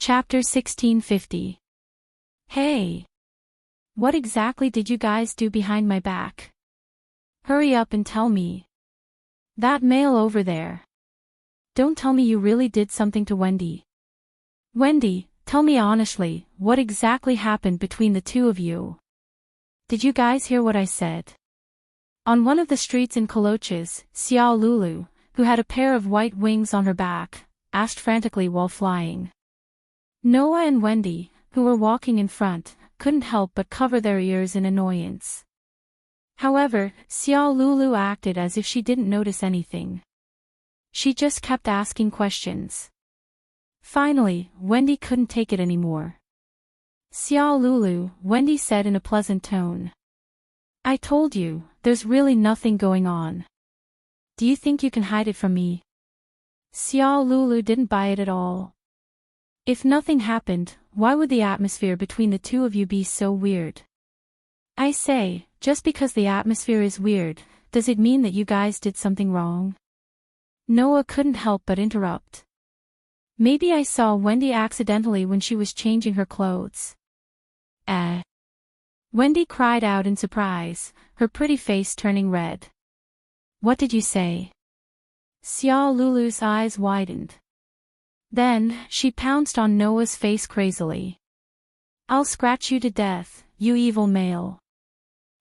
Chapter 1650. Hey! What exactly did you guys do behind my back? Hurry up and tell me. That male over there. Don't tell me you really did something to Wendy. Wendy, tell me honestly, what exactly happened between the two of you? Did you guys hear what I said? On one of the streets in Coloches, Xiao Lulu, who had a pair of white wings on her back, asked frantically while flying. Noah and Wendy, who were walking in front, couldn't help but cover their ears in annoyance. However, Xiao Lulu acted as if she didn't notice anything. She just kept asking questions. Finally, Wendy couldn't take it anymore. Xiao Lulu, Wendy said in a pleasant tone. I told you, there's really nothing going on. Do you think you can hide it from me? Xiao Lulu didn't buy it at all. If nothing happened, why would the atmosphere between the two of you be so weird? I say, just because the atmosphere is weird, does it mean that you guys did something wrong? Noah couldn't help but interrupt. Maybe I saw Wendy accidentally when she was changing her clothes. Wendy cried out in surprise, her pretty face turning red. What did you say? Xiao Lulu's eyes widened. Then, she pounced on Noah's face crazily. I'll scratch you to death, you evil male.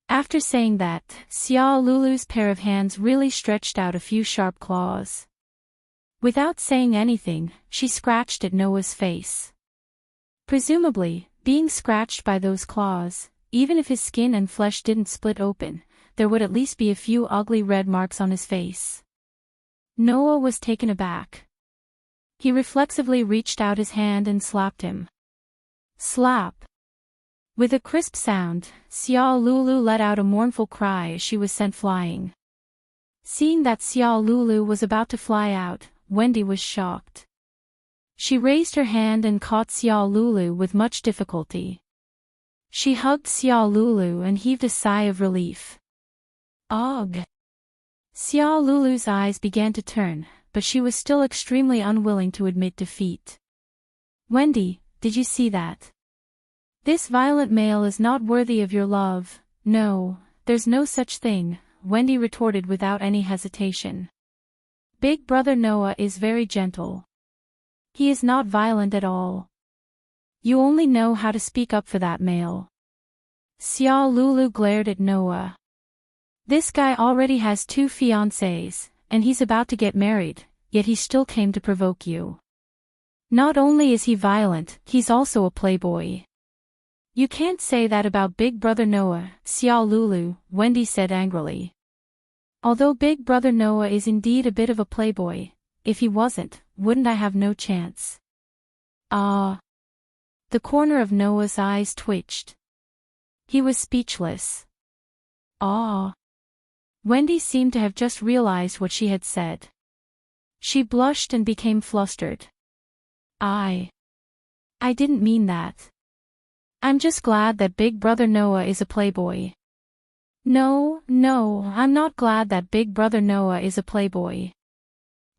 After saying that, Xiao Lulu's pair of hands really stretched out a few sharp claws. Without saying anything, she scratched at Noah's face. Presumably, being scratched by those claws, even if his skin and flesh didn't split open, there would at least be a few ugly red marks on his face. Noah was taken aback. He reflexively reached out his hand and slapped him. Slap! With a crisp sound, Xiao Lulu let out a mournful cry as she was sent flying. Seeing that Xiao Lulu was about to fly out, Wendy was shocked. She raised her hand and caught Xiao Lulu with much difficulty. She hugged Xiao Lulu and heaved a sigh of relief. Ugh! Xiao Lulu's eyes began to turn, but she was still extremely unwilling to admit defeat. Wendy, did you see that? This violent male is not worthy of your love. No, there's no such thing, Wendy retorted without any hesitation. Big brother Noah is very gentle. He is not violent at all. You only know how to speak up for that male. Xiao Lulu glared at Noah. This guy already has 2 fiancées, and he's about to get married, yet he still came to provoke you. Not only is he violent, he's also a playboy. You can't say that about Big Brother Noah, Xiao Lulu, Wendy said angrily. Although Big Brother Noah is indeed a bit of a playboy, if he wasn't, wouldn't I have no chance? Ah! The corner of Noah's eyes twitched. He was speechless. Ah! Wendy seemed to have just realized what she had said. She blushed and became flustered. I didn't mean that. I'm just glad that Big Brother Noah is a playboy. No, I'm not glad that Big Brother Noah is a playboy.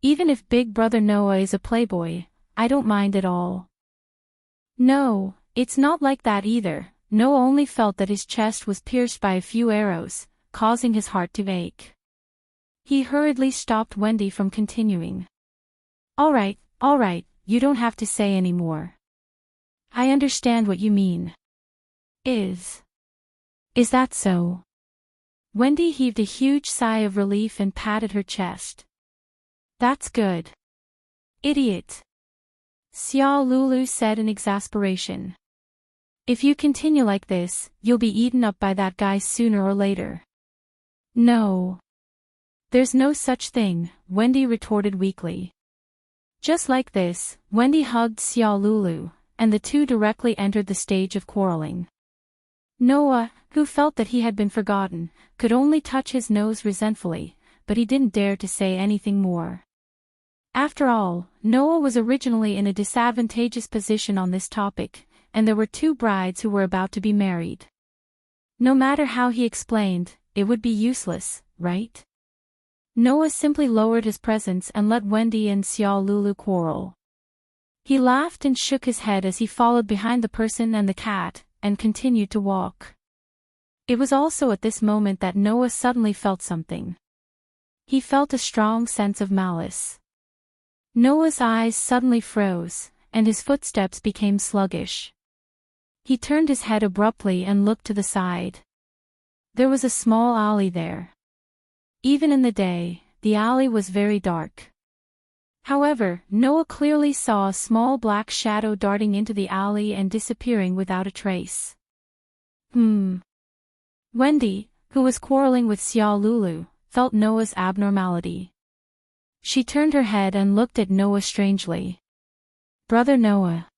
Even if Big Brother Noah is a playboy, I don't mind at all. No, it's not like that either. Noah only felt that his chest was pierced by a few arrows, causing his heart to ache. He hurriedly stopped Wendy from continuing. All right, you don't have to say any more. I understand what you mean. Is that so? Wendy heaved a huge sigh of relief and patted her chest. That's good. Idiot! Xiao Lulu said in exasperation. If you continue like this, you'll be eaten up by that guy sooner or later. No. There's no such thing, Wendy retorted weakly. Just like this, Wendy hugged Xiao Lulu, and the two directly entered the stage of quarreling. Noah, who felt that he had been forgotten, could only touch his nose resentfully, but he didn't dare to say anything more. After all, Noah was originally in a disadvantageous position on this topic, and there were 2 brides who were about to be married. No matter how he explained, it would be useless, right? Noah simply lowered his presence and let Wendy and Xiao Lulu quarrel. He laughed and shook his head as he followed behind the person and the cat, and continued to walk. It was also at this moment that Noah suddenly felt something. He felt a strong sense of malice. Noah's eyes suddenly froze, and his footsteps became sluggish. He turned his head abruptly and looked to the side. There was a small alley there. Even in the day, the alley was very dark. However, Noah clearly saw a small black shadow darting into the alley and disappearing without a trace. Wendy, who was quarreling with Xiao Lulu, felt Noah's abnormality. She turned her head and looked at Noah strangely. "Brother Noah.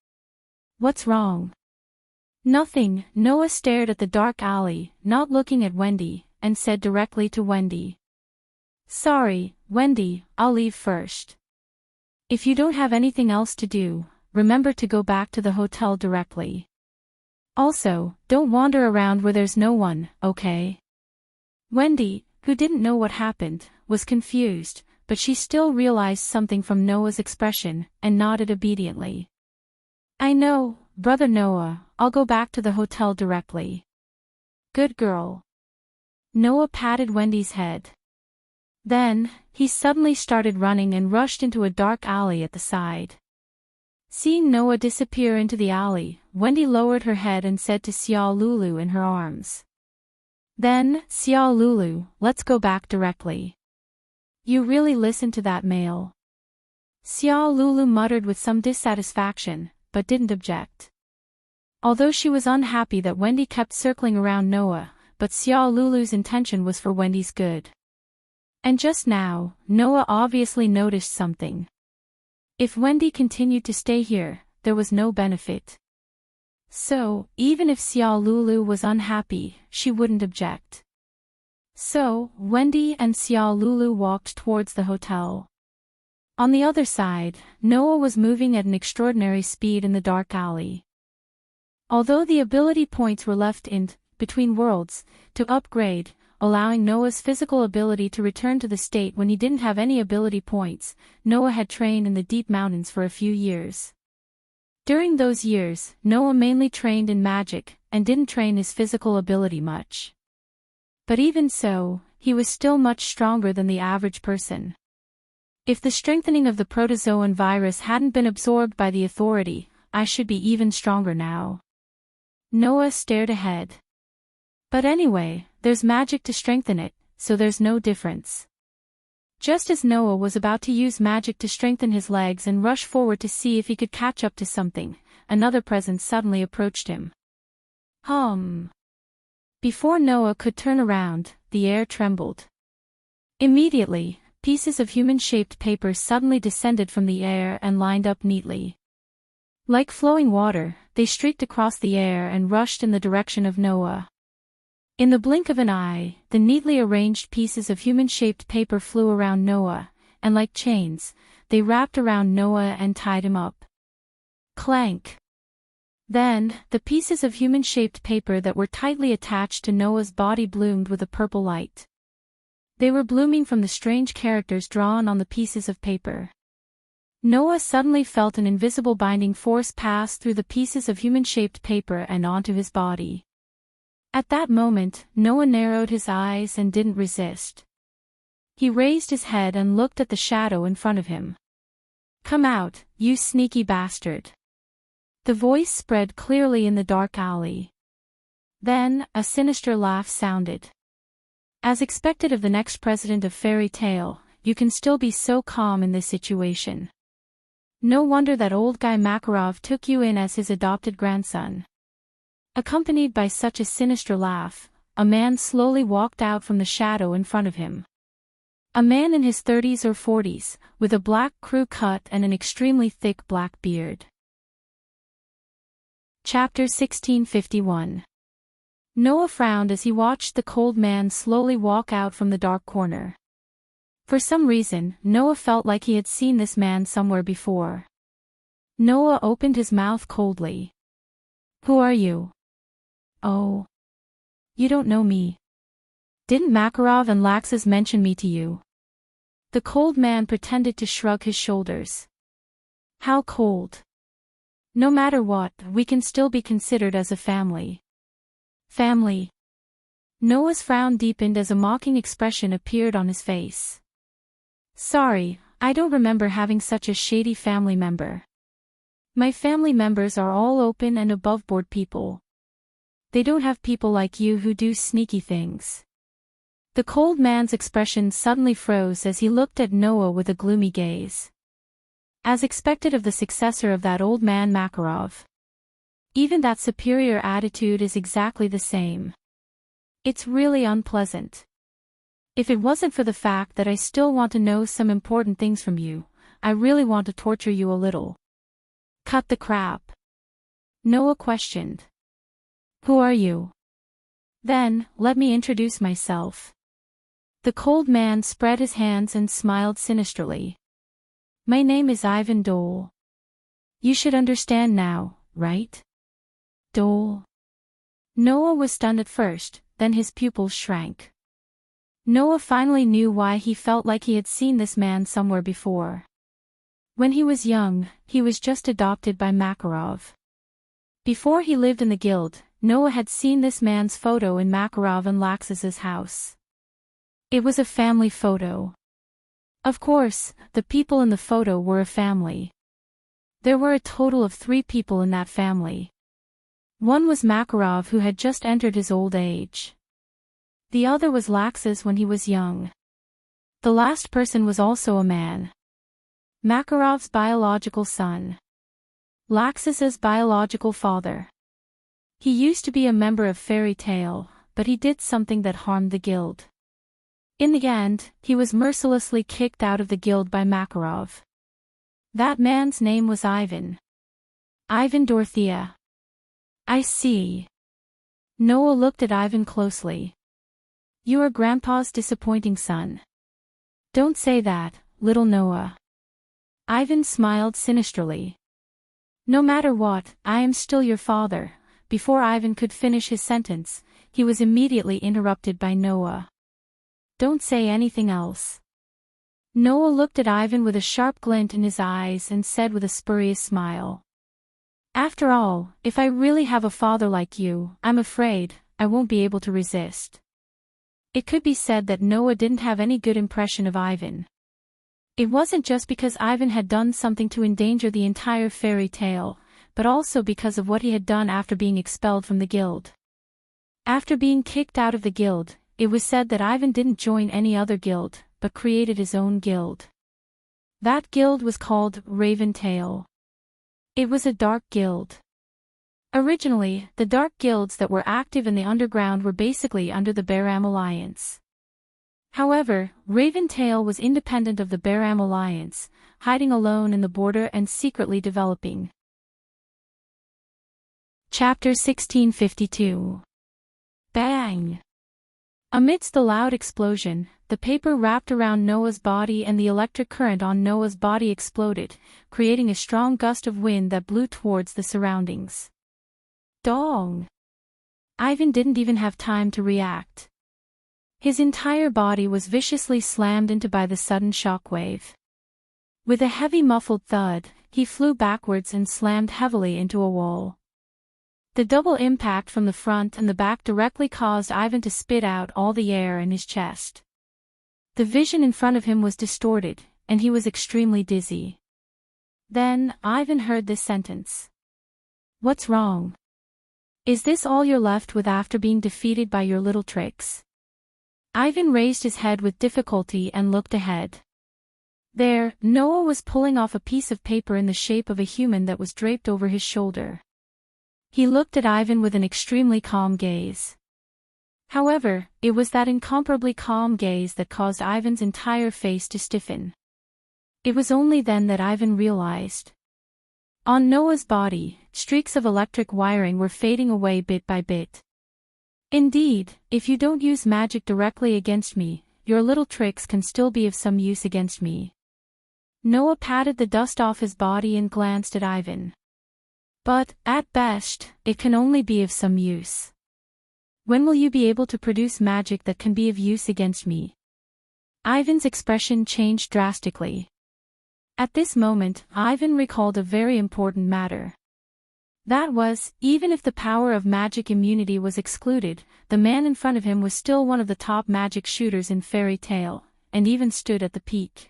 What's wrong?" "Nothing." Noah stared at the dark alley, not looking at Wendy, and said directly to Wendy. "Sorry, Wendy, I'll leave first. If you don't have anything else to do, remember to go back to the hotel directly. Also, don't wander around where there's no one, okay?" Wendy, who didn't know what happened, was confused, but she still realized something from Noah's expression, and nodded obediently. "I know, Brother Noah, I'll go back to the hotel directly." "Good girl." Noah patted Wendy's head. Then, he suddenly started running and rushed into a dark alley at the side. Seeing Noah disappear into the alley, Wendy lowered her head and said to Xiao Lulu in her arms. "Then, Xiao Lulu, let's go back directly." "You really listened to that male?" Xiao Lulu muttered with some dissatisfaction, but didn't object. Although she was unhappy that Wendy kept circling around Noah, but Xiao Lulu's intention was for Wendy's good. And just now, Noah obviously noticed something. If Wendy continued to stay here, there was no benefit. So, even if Xiao Lulu was unhappy, she wouldn't object. So, Wendy and Xiao Lulu walked towards the hotel. On the other side, Noah was moving at an extraordinary speed in the dark alley. Although the ability points were left in between worlds to upgrade, allowing Noah's physical ability to return to the state when he didn't have any ability points, Noah had trained in the deep mountains for a few years. During those years, Noah mainly trained in magic, and didn't train his physical ability much. But even so, he was still much stronger than the average person. If the strengthening of the protozoan virus hadn't been absorbed by the authority, I should be even stronger now. Noah stared ahead. But anyway, there's magic to strengthen it, so there's no difference. Just as Noah was about to use magic to strengthen his legs and rush forward to see if he could catch up to something, another presence suddenly approached him. Before Noah could turn around, the air trembled. Immediately, pieces of human-shaped paper suddenly descended from the air and lined up neatly. Like flowing water, they streaked across the air and rushed in the direction of Noah. In the blink of an eye, the neatly arranged pieces of human-shaped paper flew around Noah, and like chains, they wrapped around Noah and tied him up. Clank! Then, the pieces of human-shaped paper that were tightly attached to Noah's body bloomed with a purple light. They were blooming from the strange characters drawn on the pieces of paper. Noah suddenly felt an invisible binding force pass through the pieces of human-shaped paper and onto his body. At that moment, Noah narrowed his eyes and didn't resist. He raised his head and looked at the shadow in front of him. "Come out, you sneaky bastard." The voice spread clearly in the dark alley. Then, a sinister laugh sounded. As expected of the next president of Fairy Tale, you can still be so calm in this situation. No wonder that old guy Makarov took you in as his adopted grandson. Accompanied by such a sinister laugh, a man slowly walked out from the shadow in front of him. A man in his 30s or 40s, with a black crew cut and an extremely thick black beard. Chapter 1651. Noah frowned as he watched the cold man slowly walk out from the dark corner. For some reason, Noah felt like he had seen this man somewhere before. Noah opened his mouth coldly. "Who are you?" "Oh. You don't know me. Didn't Makarov and Laxus mention me to you?" The cold man pretended to shrug his shoulders. "How cold?" No matter what, we can still be considered as a family. Family. Noah's frown deepened as a mocking expression appeared on his face. Sorry, I don't remember having such a shady family member. My family members are all open and above-board people. They don't have people like you who do sneaky things. The cold man's expression suddenly froze as he looked at Noah with a gloomy gaze. As expected of the successor of that old man Makarov. Even that superior attitude is exactly the same. It's really unpleasant. If it wasn't for the fact that I still want to know some important things from you, I really want to torture you a little. Cut the crap. Noah questioned. Who are you? Then, let me introduce myself. The cold man spread his hands and smiled sinisterly. My name is Ivan Dole. You should understand now, right? Dole. Noah was stunned at first, then his pupils shrank. Noah finally knew why he felt like he had seen this man somewhere before. When he was young, he was just adopted by Makarov. Before he lived in the guild, Noah had seen this man's photo in Makarov and Laxus's house. It was a family photo. Of course, the people in the photo were a family. There were a total of 3 people in that family. One was Makarov, who had just entered his old age. The other was Laxus when he was young. The last person was also a man. Makarov's biological son. Laxus's biological father. He used to be a member of Fairy Tale, but he did something that harmed the guild. In the end, he was mercilessly kicked out of the guild by Makarov. That man's name was Ivan. Ivan Dorothea. I see. Noah looked at Ivan closely. You are Grandpa's disappointing son. Don't say that, little Noah. Ivan smiled sinisterly. No matter what, I am still your father. Before Ivan could finish his sentence, he was immediately interrupted by Noah. Don't say anything else. Noah looked at Ivan with a sharp glint in his eyes and said with a spurious smile. After all, if I really have a father like you, I'm afraid I won't be able to resist. It could be said that Noah didn't have any good impression of Ivan. It wasn't just because Ivan had done something to endanger the entire fairy tale, but also because of what he had done after being expelled from the guild. After being kicked out of the guild, it was said that Ivan didn't join any other guild, but created his own guild. That guild was called Raven Tail. It was a dark guild. Originally, the dark guilds that were active in the underground were basically under the Baram Alliance. However, Raven Tail was independent of the Baram Alliance, hiding alone in the border and secretly developing. Chapter 1652. Bang! Amidst the loud explosion, the paper wrapped around Noah's body and the electric current on Noah's body exploded, creating a strong gust of wind that blew towards the surroundings. Dong! Ivan didn't even have time to react. His entire body was viciously slammed into by the sudden shockwave. With a heavy muffled thud, he flew backwards and slammed heavily into a wall. The double impact from the front and the back directly caused Ivan to spit out all the air in his chest. The vision in front of him was distorted, and he was extremely dizzy. Then, Ivan heard this sentence. What's wrong? Is this all you're left with after being defeated by your little tricks? Ivan raised his head with difficulty and looked ahead. There, Noah was pulling off a piece of paper in the shape of a human that was draped over his shoulder. He looked at Ivan with an extremely calm gaze. However, it was that incomparably calm gaze that caused Ivan's entire face to stiffen. It was only then that Ivan realized. On Noah's body, streaks of electric wiring were fading away bit by bit. Indeed, if you don't use magic directly against me, your little tricks can still be of some use against me. Noah patted the dust off his body and glanced at Ivan. But, at best, it can only be of some use. When will you be able to produce magic that can be of use against me? Ivan's expression changed drastically. At this moment, Ivan recalled a very important matter. That was, even if the power of magic immunity was excluded, the man in front of him was still one of the top magic shooters in fairy tale, and even stood at the peak.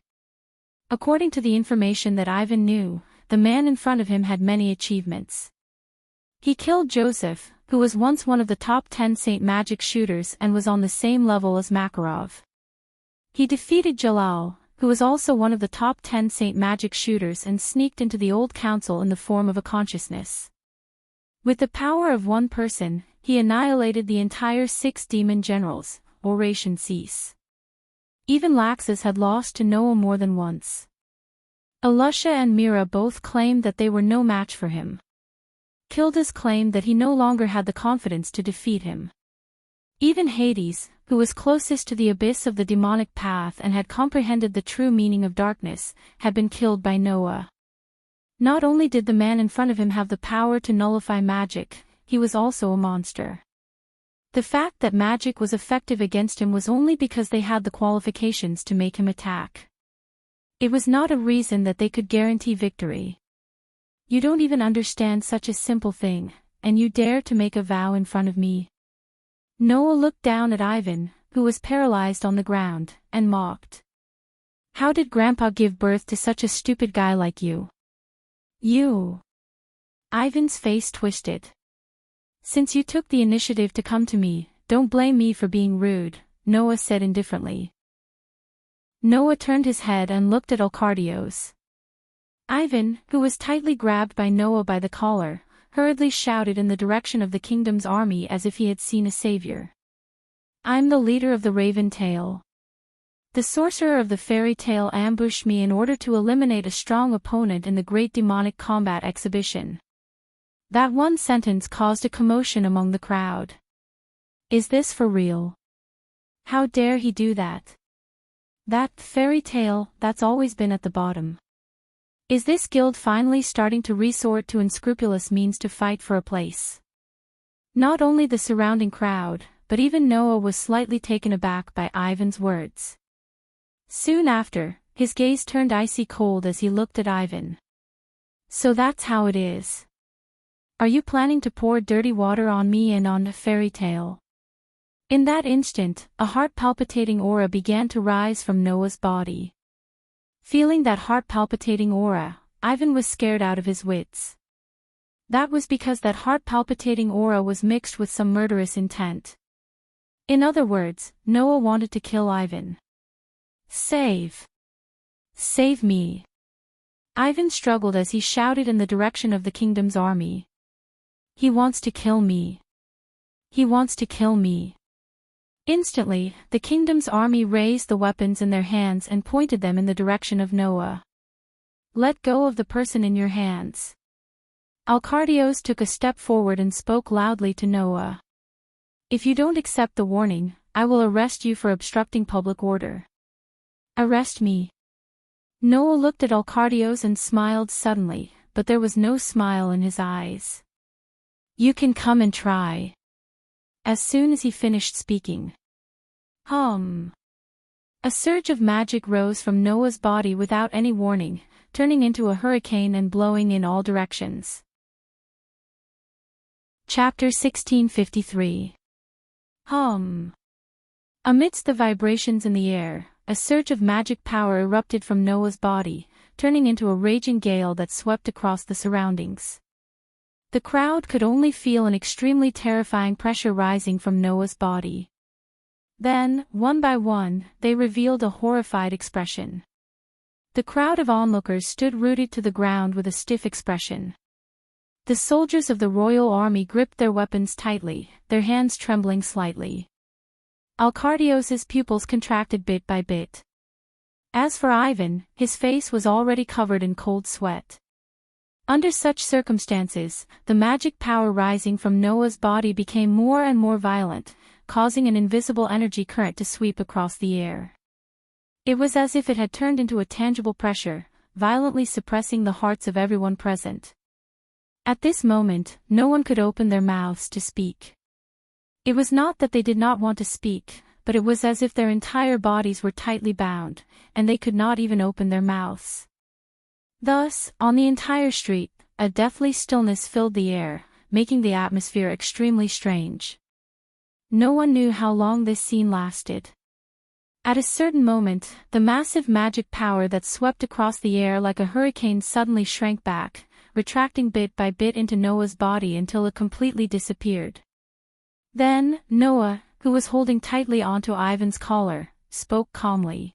According to the information that Ivan knew, the man in front of him had many achievements. He killed Joseph, who was once one of the top 10 Saint magic shooters and was on the same level as Makarov. He defeated Jalal, who was also one of the top 10 Saint magic shooters, and sneaked into the old council in the form of a consciousness. With the power of one person, he annihilated the entire 6 demon generals. Oration cease. Even Laxus had lost to Noah more than once. Alusha and Mira both claimed that they were no match for him. Kildas claimed that he no longer had the confidence to defeat him. Even Hades, who was closest to the abyss of the demonic path and had comprehended the true meaning of darkness, had been killed by Noah. Not only did the man in front of him have the power to nullify magic, he was also a monster. The fact that magic was effective against him was only because they had the qualifications to make him attack. It was not a reason that they could guarantee victory. You don't even understand such a simple thing, and you dare to make a vow in front of me? Noah looked down at Ivan, who was paralyzed on the ground, and mocked. How did Grandpa give birth to such a stupid guy like you? You. Ivan's face twisted. Since you took the initiative to come to me, don't blame me for being rude, Noah said indifferently. Noah turned his head and looked at Alcardios. Ivan, who was tightly grabbed by Noah by the collar, hurriedly shouted in the direction of the kingdom's army as if he had seen a savior. I'm the leader of the Raven Tail. The sorcerer of the fairy tale ambushed me in order to eliminate a strong opponent in the great demonic combat exhibition. That one sentence caused a commotion among the crowd. Is this for real? How dare he do that? That fairy tale, that's always been at the bottom. Is this guild finally starting to resort to unscrupulous means to fight for a place? Not only the surrounding crowd, but even Noah was slightly taken aback by Ivan's words. Soon after, his gaze turned icy cold as he looked at Ivan. So that's how it is. Are you planning to pour dirty water on me and on the fairy tale? In that instant, a heart-palpitating aura began to rise from Noah's body. Feeling that heart-palpitating aura, Ivan was scared out of his wits. That was because that heart-palpitating aura was mixed with some murderous intent. In other words, Noah wanted to kill Ivan. Save me. Ivan struggled as he shouted in the direction of the kingdom's army. He wants to kill me. He wants to kill me. Instantly, the kingdom's army raised the weapons in their hands and pointed them in the direction of Noah. Let go of the person in your hands. Alcardios took a step forward and spoke loudly to Noah. If you don't accept the warning, I will arrest you for obstructing public order. Arrest me. Noah looked at Alcardios and smiled suddenly, but there was no smile in his eyes. You can come and try. As soon as he finished speaking. A surge of magic rose from Noah's body without any warning, turning into a hurricane and blowing in all directions. Chapter 1653. Amidst the vibrations in the air, a surge of magic power erupted from Noah's body, turning into a raging gale that swept across the surroundings. The crowd could only feel an extremely terrifying pressure rising from Noah's body. Then, one by one, they revealed a horrified expression. The crowd of onlookers stood rooted to the ground with a stiff expression. The soldiers of the royal army gripped their weapons tightly, their hands trembling slightly. Alcardios's pupils contracted bit by bit. As for Ivan, his face was already covered in cold sweat. Under such circumstances, the magic power rising from Noah's body became more and more violent, causing an invisible energy current to sweep across the air. It was as if it had turned into a tangible pressure, violently suppressing the hearts of everyone present. At this moment, no one could open their mouths to speak. It was not that they did not want to speak, but it was as if their entire bodies were tightly bound, and they could not even open their mouths. Thus, on the entire street, a deathly stillness filled the air, making the atmosphere extremely strange. No one knew how long this scene lasted. At a certain moment, the massive magic power that swept across the air like a hurricane suddenly shrank back, retracting bit by bit into Noah's body until it completely disappeared. Then, Noah, who was holding tightly onto Ivan's collar, spoke calmly.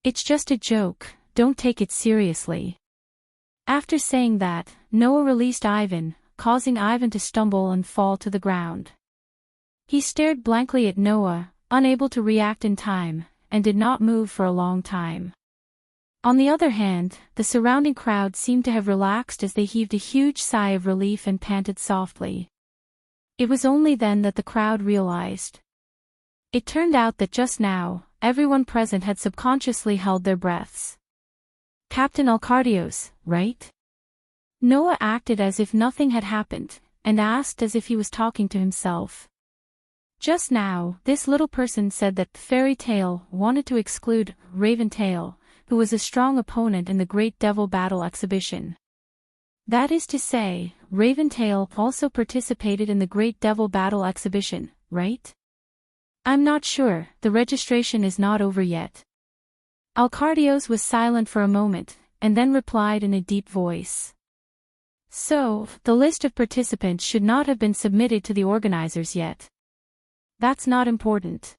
"It's just a joke, don't take it seriously." After saying that, Noah released Ivan, causing Ivan to stumble and fall to the ground. He stared blankly at Noah, unable to react in time, and did not move for a long time. On the other hand, the surrounding crowd seemed to have relaxed as they heaved a huge sigh of relief and panted softly. It was only then that the crowd realized. It turned out that just now, everyone present had subconsciously held their breaths. "Captain Alcardios, right?" Noah acted as if nothing had happened, and asked as if he was talking to himself. Just now, this little person said that Fairy Tale wanted to exclude Raven Tail, who was a strong opponent in the Great Devil Battle exhibition. That is to say, Raven Tail also participated in the Great Devil Battle exhibition, right? "I'm not sure, the registration is not over yet." Alcardios was silent for a moment, and then replied in a deep voice. "So, the list of participants should not have been submitted to the organizers yet." "That's not important."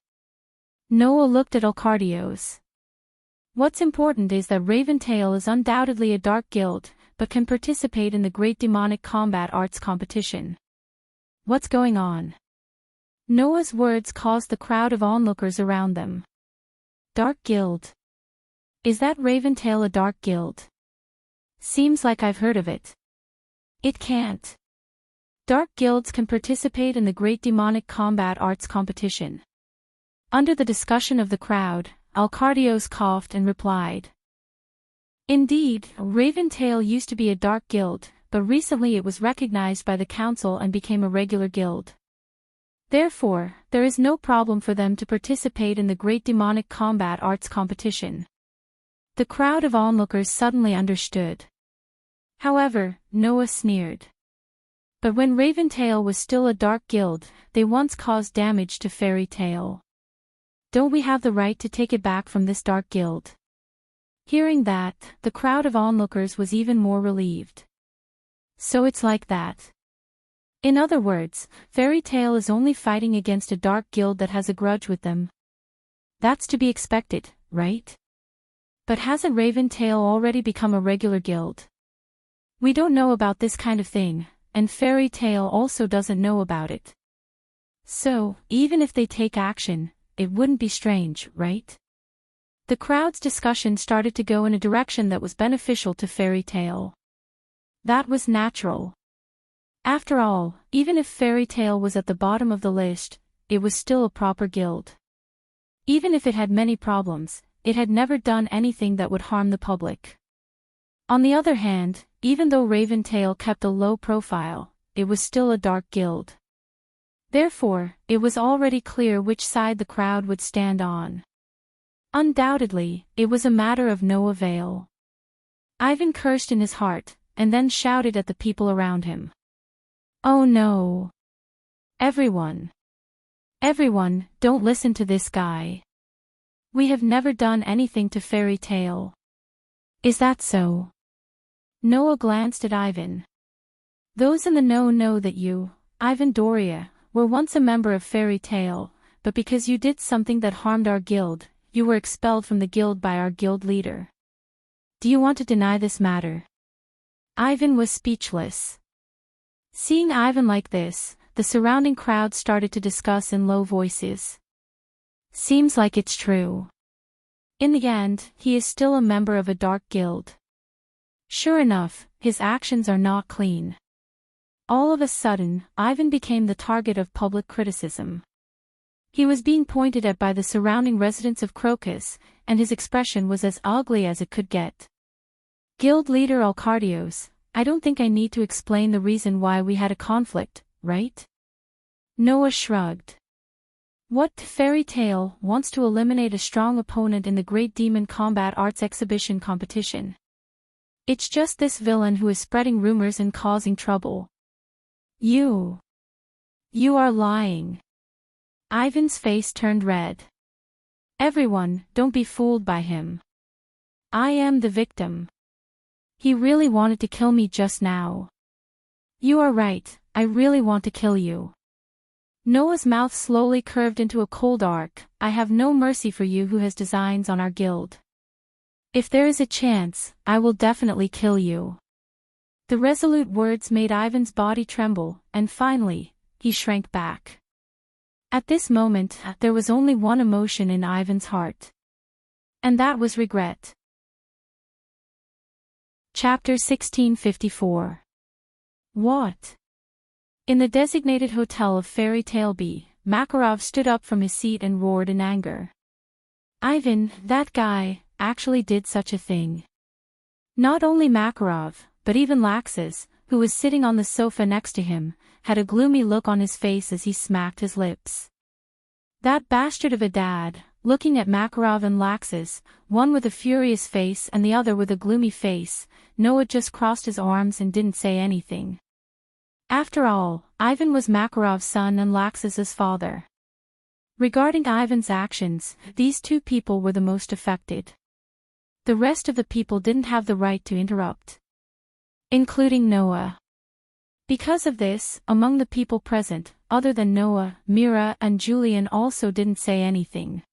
Noah looked at Alcardios. "What's important is that Raven Tail is undoubtedly a dark guild, but can participate in the Great Demonic Combat Arts competition." "What's going on?" Noah's words caused the crowd of onlookers around them. "Dark guild? Is that Raven Tail a dark guild? Seems like I've heard of it." "It can't. Dark guilds can participate in the Great Demonic Combat Arts competition." Under the discussion of the crowd, Alcardios coughed and replied. "Indeed, Raven Tail used to be a dark guild, but recently it was recognized by the council and became a regular guild. Therefore, there is no problem for them to participate in the Great Demonic Combat Arts competition." The crowd of onlookers suddenly understood. However, Noah sneered. "But when Raven Tail was still a dark guild, they once caused damage to Fairy Tail. Don't we have the right to take it back from this dark guild?" Hearing that, the crowd of onlookers was even more relieved. "So it's like that. In other words, Fairy Tail is only fighting against a dark guild that has a grudge with them. That's to be expected, right? But hasn't Raven Tail already become a regular guild? We don't know about this kind of thing, and Fairy Tail also doesn't know about it. So, even if they take action, it wouldn't be strange, right?" The crowd's discussion started to go in a direction that was beneficial to Fairy Tail. That was natural. After all, even if Fairy Tail was at the bottom of the list, it was still a proper guild. Even if it had many problems, it had never done anything that would harm the public. On the other hand, even though Raven Tail kept a low profile, it was still a dark guild. Therefore, it was already clear which side the crowd would stand on. Undoubtedly, it was a matter of no avail. Ivan cursed in his heart, and then shouted at the people around him. "Oh no! Everyone! Everyone, don't listen to this guy. We have never done anything to Fairy Tail." "Is that so?" Noah glanced at Ivan. "Those in the know that you, Ivan Doria, were once a member of Fairy Tail, but because you did something that harmed our guild, you were expelled from the guild by our guild leader. Do you want to deny this matter?" Ivan was speechless. Seeing Ivan like this, the surrounding crowd started to discuss in low voices. "Seems like it's true. In the end, he is still a member of a dark guild. Sure enough, his actions are not clean." All of a sudden, Ivan became the target of public criticism. He was being pointed at by the surrounding residents of Crocus, and his expression was as ugly as it could get. "Guild leader Alcardios, I don't think I need to explain the reason why we had a conflict, right?" Noah shrugged. "What Fairy Tale wants to eliminate a strong opponent in the Great Demon Combat Arts Exhibition competition. It's just this villain who is spreading rumors and causing trouble. You are lying. Ivan's face turned red. Everyone, don't be fooled by him. I am the victim. He really wanted to kill me just now. You are right, I really want to kill you. Noah's mouth slowly curved into a cold arc. I have no mercy for you who has designs on our guild. If there is a chance, I will definitely kill you. The resolute words made Ivan's body tremble, and finally, he shrank back. At this moment, there was only one emotion in Ivan's heart. And that was regret. Chapter 1654. What? In the designated hotel of Fairy Tale B, Makarov stood up from his seat and roared in anger. Ivan, that guy, actually did such a thing. Not only Makarov, but even Laxus, who was sitting on the sofa next to him, had a gloomy look on his face as he smacked his lips. That bastard of a dad, looking at Makarov and Laxus, one with a furious face and the other with a gloomy face, Noah just crossed his arms and didn't say anything. After all, Ivan was Makarov's son and Laxus's father. Regarding Ivan's actions, these two people were the most affected. The rest of the people didn't have the right to interrupt. Including Noah. Because of this, among the people present, other than Noah, Mira and Julian also didn't say anything.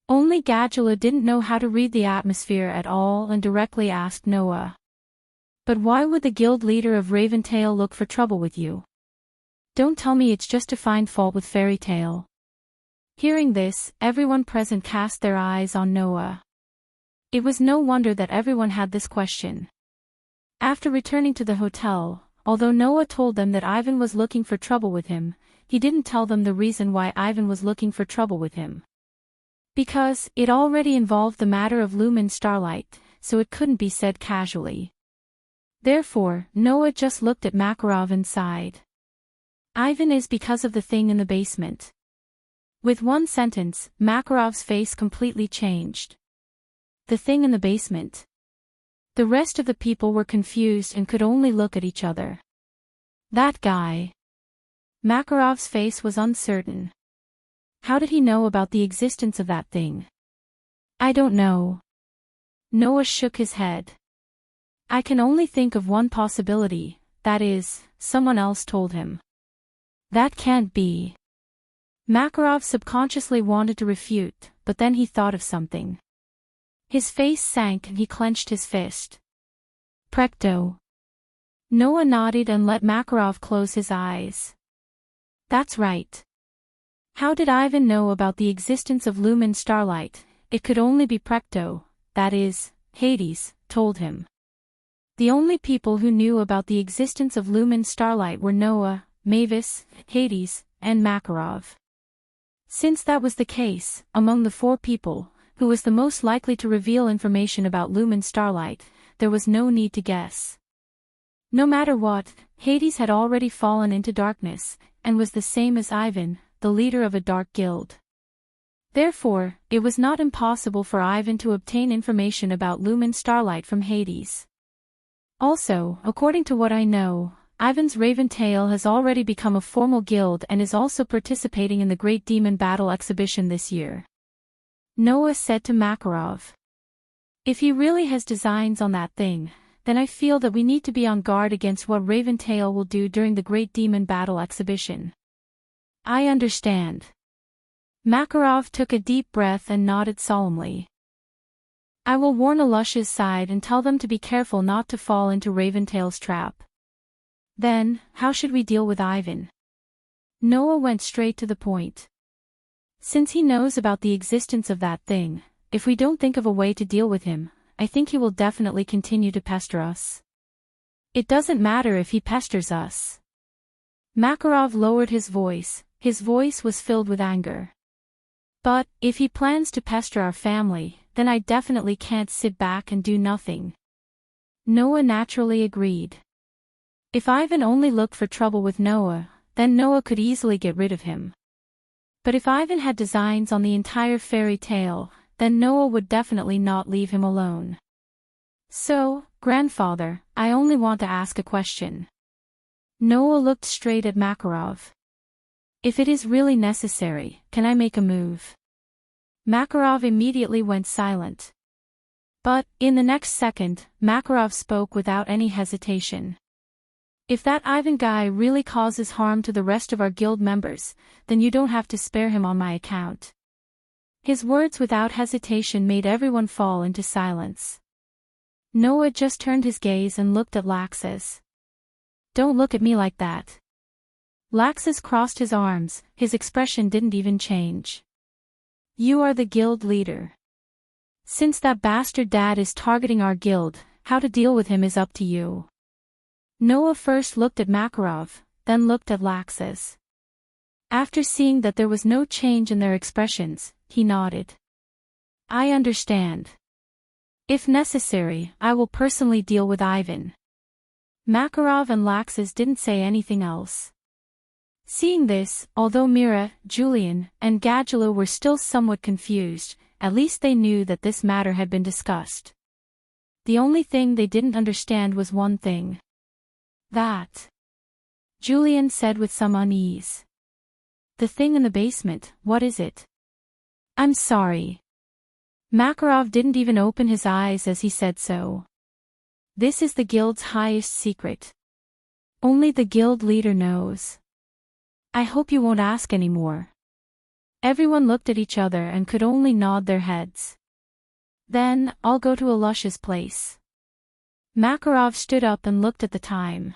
Only Gadula didn't know how to read the atmosphere at all and directly asked Noah. But why would the guild leader of Raventail look for trouble with you? Don't tell me it's just to find fault with Fairy Tale. Hearing this, everyone present cast their eyes on Noah. It was no wonder that everyone had this question. After returning to the hotel, although Noah told them that Ivan was looking for trouble with him, he didn't tell them the reason why Ivan was looking for trouble with him. Because it already involved the matter of Lumen Starlight, so it couldn't be said casually. Therefore, Noah just looked at Makarov and sighed. Ivan is because of the thing in the basement. With one sentence, Makarov's face completely changed. The thing in the basement. The rest of the people were confused and could only look at each other. That guy. Makarov's face was uncertain. How did he know about the existence of that thing? I don't know. Noah shook his head. I can only think of one possibility, that is, someone else told him. That can't be. Makarov subconsciously wanted to refute, but then he thought of something. His face sank and he clenched his fist. Precto. Noah nodded and let Makarov close his eyes. That's right. How did Ivan know about the existence of Lumen Starlight? It could only be Precto, that is, Hades, told him. The only people who knew about the existence of Lumen Starlight were Noah, Mavis, Hades, and Makarov. Since that was the case, among the four people, who was the most likely to reveal information about Lumen Starlight, there was no need to guess. No matter what, Hades had already fallen into darkness, and was the same as Ivan, the leader of a dark guild. Therefore, it was not impossible for Ivan to obtain information about Lumen Starlight from Hades. Also, according to what I know, Ivan's Raventail has already become a formal guild and is also participating in the Great Demon Battle exhibition this year. Noah said to Makarov. If he really has designs on that thing, then I feel that we need to be on guard against what Raventail will do during the Great Demon Battle exhibition. I understand. Makarov took a deep breath and nodded solemnly. I will warn Alush's side and tell them to be careful not to fall into Raventail's trap. Then, how should we deal with Ivan? Noah went straight to the point. Since he knows about the existence of that thing, if we don't think of a way to deal with him, I think he will definitely continue to pester us. It doesn't matter if he pesters us. Makarov lowered his voice was filled with anger. But, if he plans to pester our family, then I definitely can't sit back and do nothing. Noah naturally agreed. If Ivan only looked for trouble with Noah, then Noah could easily get rid of him. But if Ivan had designs on the entire fairy tale, then Noah would definitely not leave him alone. So, grandfather, I only want to ask a question. Noah looked straight at Makarov. If it is really necessary, can I make a move? Makarov immediately went silent. But, in the next second, Makarov spoke without any hesitation. If that Ivan guy really causes harm to the rest of our guild members, then you don't have to spare him on my account. His words without hesitation made everyone fall into silence. Noah just turned his gaze and looked at Laxus. Don't look at me like that. Laxus crossed his arms, his expression didn't even change. You are the guild leader. Since that bastard dad is targeting our guild, how to deal with him is up to you. Noah first looked at Makarov, then looked at Laxus. After seeing that there was no change in their expressions, he nodded. I understand. If necessary, I will personally deal with Ivan. Makarov and Laxus didn't say anything else. Seeing this, although Mira, Julian, and Gadula were still somewhat confused, at least they knew that this matter had been discussed. The only thing they didn't understand was one thing. That. Julian said with some unease. The thing in the basement, what is it? I'm sorry. Makarov didn't even open his eyes as he said so. This is the guild's highest secret. Only the guild leader knows. I hope you won't ask anymore. Everyone looked at each other and could only nod their heads. Then, I'll go to Alush's place. Makarov stood up and looked at the time.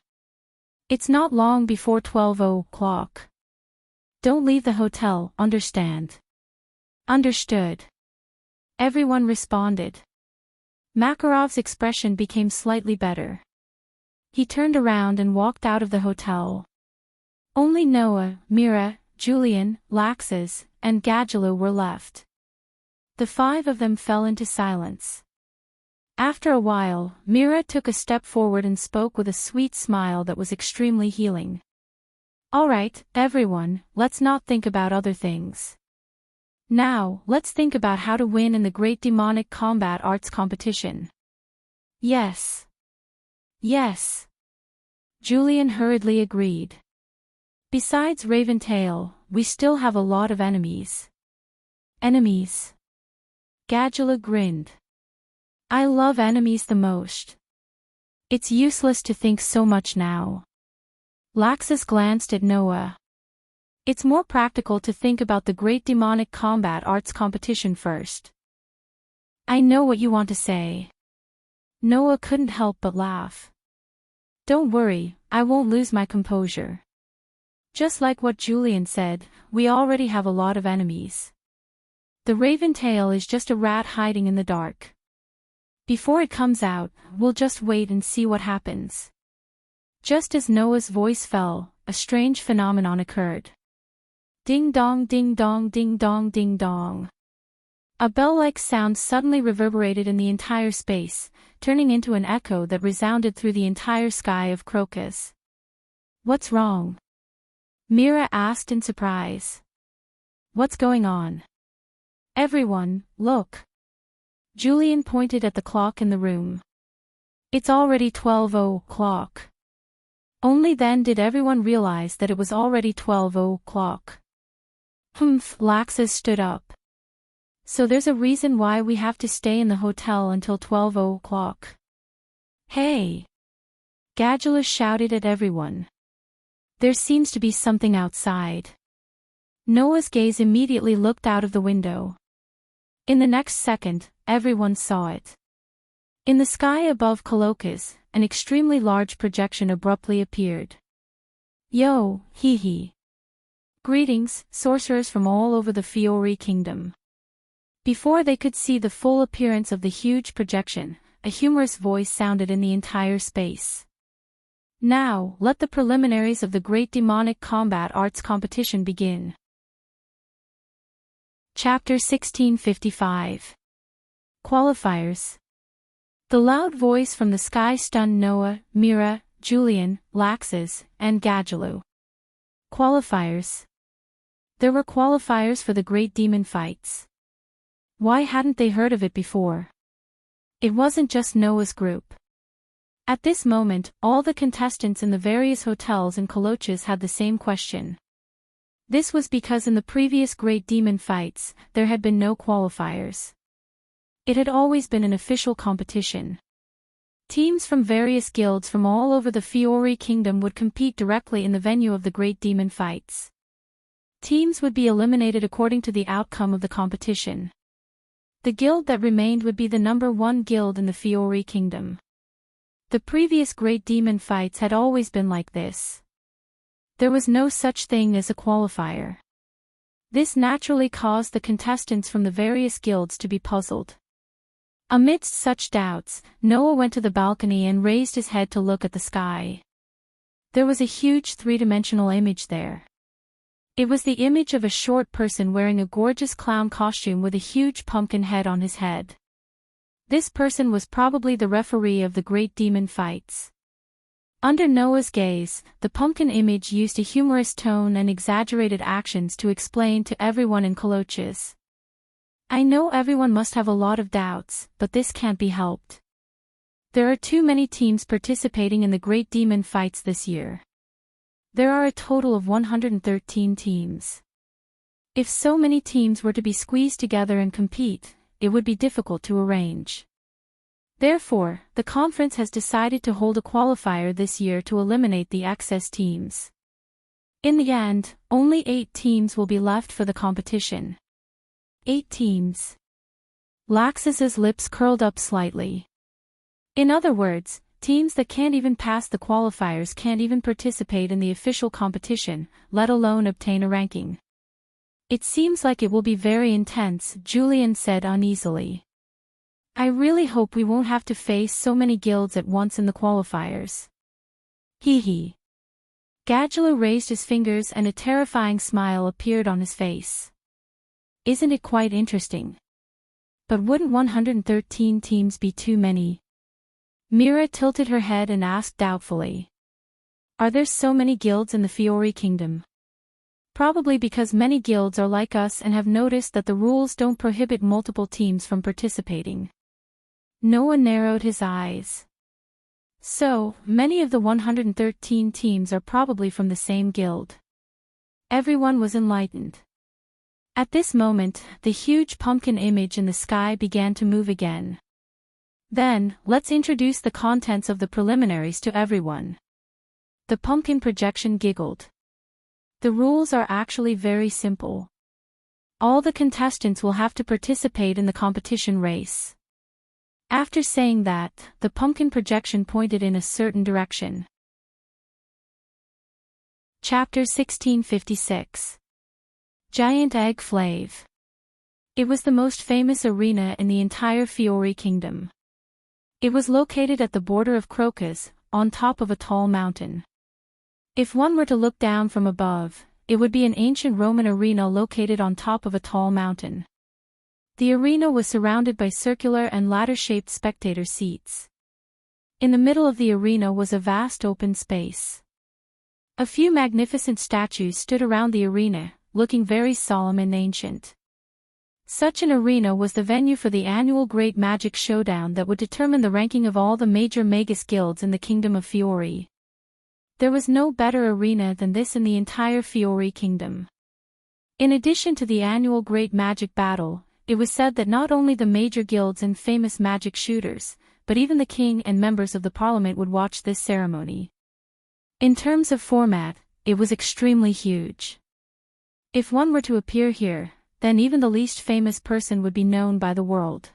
It's not long before 12 o'clock. Don't leave the hotel, understand? Understood. Everyone responded. Makarov's expression became slightly better. He turned around and walked out of the hotel. Only Noah, Mira, Julian, Laxus, and Gadula were left. The five of them fell into silence. After a while, Mira took a step forward and spoke with a sweet smile that was extremely healing. All right, everyone, let's not think about other things. Now, let's think about how to win in the Great Demonic Combat Arts Competition. Yes. Yes. Julian hurriedly agreed. Besides Raventail, we still have a lot of enemies. Enemies? Gadula grinned. I love enemies the most. It's useless to think so much now. Laxus glanced at Noah. It's more practical to think about the Great Demonic Combat Arts Competition first. I know what you want to say. Noah couldn't help but laugh. Don't worry, I won't lose my composure. Just like what Julian said, we already have a lot of enemies. The Raventail is just a rat hiding in the dark. Before it comes out, we'll just wait and see what happens. Just as Noah's voice fell, a strange phenomenon occurred. Ding dong ding dong ding dong ding dong. A bell-like sound suddenly reverberated in the entire space, turning into an echo that resounded through the entire sky of Crocus. What's wrong? Mira asked in surprise. What's going on? Everyone, look. Julian pointed at the clock in the room. It's already 12 o'clock. Only then did everyone realize that it was already 12 o'clock. Laxus stood up. So there's a reason why we have to stay in the hotel until 12 o'clock. Hey! Gadula shouted at everyone. There seems to be something outside. Noah's gaze immediately looked out of the window. In the next second, everyone saw it. In the sky above Colocus, an extremely large projection abruptly appeared. Yo, hee hee. Greetings, sorcerers from all over the Fiori Kingdom. Before they could see the full appearance of the huge projection, a humorous voice sounded in the entire space. Now, let the preliminaries of the Great Demonic Combat Arts Competition begin. Chapter 1655. Qualifiers. The loud voice from the sky stunned Noah, Mira, Julian, Laxus, and Gadulu. Qualifiers. There were qualifiers for the Great Demon Fights. Why hadn't they heard of it before? It wasn't just Noah's group. At this moment, all the contestants in the various hotels and coloches had the same question. This was because in the previous Great Demon fights, there had been no qualifiers. It had always been an official competition. Teams from various guilds from all over the Fiori Kingdom would compete directly in the venue of the Great Demon fights. Teams would be eliminated according to the outcome of the competition. The guild that remained would be the number one guild in the Fiori Kingdom. The previous Great Demon fights had always been like this. There was no such thing as a qualifier. This naturally caused the contestants from the various guilds to be puzzled. Amidst such doubts, Noah went to the balcony and raised his head to look at the sky. There was a huge three-dimensional image there. It was the image of a short person wearing a gorgeous clown costume with a huge pumpkin head on his head. This person was probably the referee of the Great Demon fights. Under Noah's gaze, the pumpkin image used a humorous tone and exaggerated actions to explain to everyone in coloches. I know everyone must have a lot of doubts, but this can't be helped. There are too many teams participating in the Great Demon fights this year. There are a total of 113 teams. If so many teams were to be squeezed together and compete, it would be difficult to arrange. Therefore, the conference has decided to hold a qualifier this year to eliminate the excess teams. In the end, only 8 teams will be left for the competition. 8 teams. Laxus's lips curled up slightly. In other words, teams that can't even pass the qualifiers can't even participate in the official competition, let alone obtain a ranking. It seems like it will be very intense, Julian said uneasily. I really hope we won't have to face so many guilds at once in the qualifiers. Hee hee. Gadgelu raised his fingers and a terrifying smile appeared on his face. Isn't it quite interesting? But wouldn't 113 teams be too many? Mira tilted her head and asked doubtfully. Are there so many guilds in the Fiori Kingdom? Probably because many guilds are like us and have noticed that the rules don't prohibit multiple teams from participating. Noah narrowed his eyes. So, many of the 113 teams are probably from the same guild. Everyone was enlightened. At this moment, the huge pumpkin image in the sky began to move again. Then, let's introduce the contents of the preliminaries to everyone. The pumpkin projection giggled. The rules are actually very simple. All the contestants will have to participate in the competition race. After saying that, the pumpkin projection pointed in a certain direction. Chapter 1656. Giant Egg Flave. It was the most famous arena in the entire Fiori Kingdom. It was located at the border of Crocus, on top of a tall mountain. If one were to look down from above, it would be an ancient Roman arena located on top of a tall mountain. The arena was surrounded by circular and ladder-shaped spectator seats. In the middle of the arena was a vast open space. A few magnificent statues stood around the arena, looking very solemn and ancient. Such an arena was the venue for the annual Great Magic Showdown that would determine the ranking of all the major Magus guilds in the Kingdom of Fiori. There was no better arena than this in the entire Fiori Kingdom. In addition to the annual Great Magic Battle, it was said that not only the major guilds and famous magic shooters, but even the king and members of the parliament would watch this ceremony. In terms of format, it was extremely huge. If one were to appear here, then even the least famous person would be known by the world.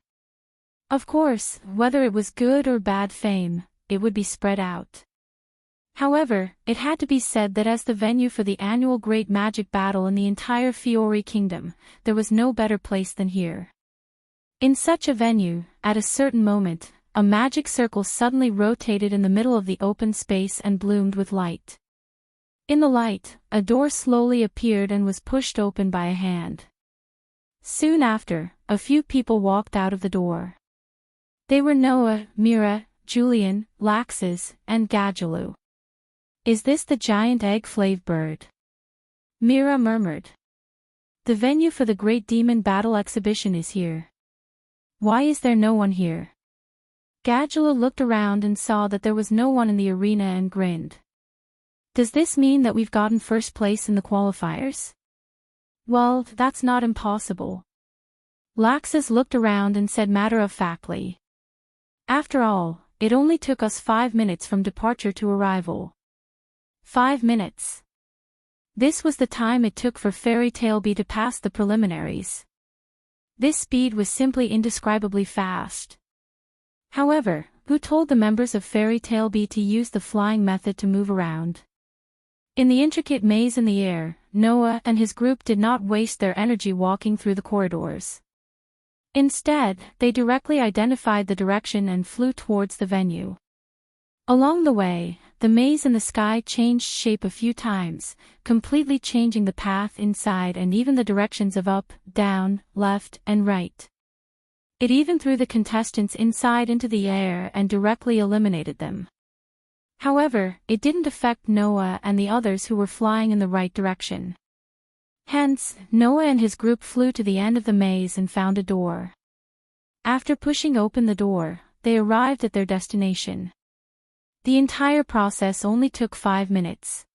Of course, whether it was good or bad fame, it would be spread out. However, it had to be said that as the venue for the annual Great Magic Battle in the entire Fiori Kingdom, there was no better place than here. In such a venue, at a certain moment, a magic circle suddenly rotated in the middle of the open space and bloomed with light. In the light, a door slowly appeared and was pushed open by a hand. Soon after, a few people walked out of the door. They were Noah, Mira, Julian, Laxus, and Gadgelu. Is this the giant egg-flave bird? Mira murmured. The venue for the Great Demon Battle exhibition is here. Why is there no one here? Gadula looked around and saw that there was no one in the arena and grinned. Does this mean that we've gotten first place in the qualifiers? Well, that's not impossible. Laxus looked around and said matter-of-factly. After all, it only took us 5 minutes from departure to arrival. 5 minutes. This was the time it took for Fairy Tale B to pass the preliminaries. This speed was simply indescribably fast. However, who told the members of Fairy Tale B to use the flying method to move around? In the intricate maze in the air, Noah and his group did not waste their energy walking through the corridors. Instead, they directly identified the direction and flew towards the venue. Along the way, the maze in the sky changed shape a few times, completely changing the path inside and even the directions of up, down, left, and right. It even threw the contestants inside into the air and directly eliminated them. However, it didn't affect Noah and the others who were flying in the right direction. Hence, Noah and his group flew to the end of the maze and found a door. After pushing open the door, they arrived at their destination. The entire process only took 5 minutes.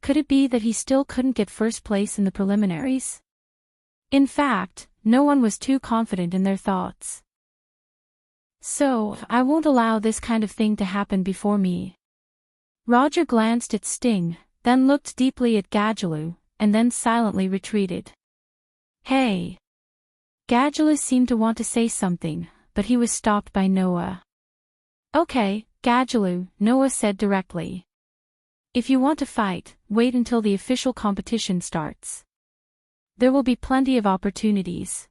Could it be that he still couldn't get first place in the preliminaries? In fact, no one was too confident in their thoughts. So, I won't allow this kind of thing to happen before me. Roger glanced at Sting, then looked deeply at Gadulu, and then silently retreated. Hey! Gadulu seemed to want to say something, but he was stopped by Noah. Okay, Gadulu, Noah said directly. If you want to fight, wait until the official competition starts. There will be plenty of opportunities.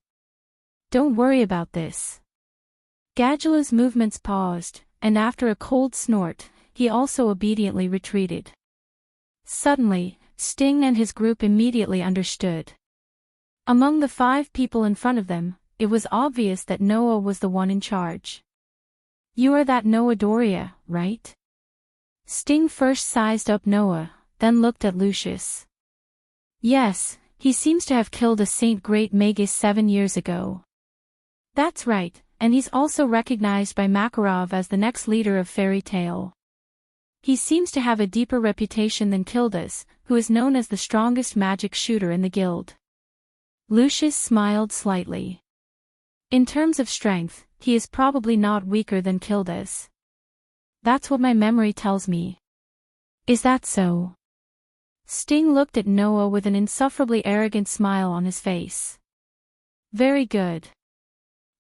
Don't worry about this. Gadulu's movements paused, and after a cold snort, he also obediently retreated. Suddenly, Sting and his group immediately understood. Among the 5 people in front of them, it was obvious that Noah was the one in charge. You are that Noah Doria, right? Sting first sized up Noah, then looked at Lucius. Yes, he seems to have killed a Saint Great Magus 7 years ago. That's right, and he's also recognized by Makarov as the next leader of Fairy Tale. He seems to have a deeper reputation than Kildas, who is known as the strongest magic shooter in the guild. Lucius smiled slightly. In terms of strength, he is probably not weaker than Kildas. That's what my memory tells me. Is that so? Sting looked at Noah with an insufferably arrogant smile on his face. Very good.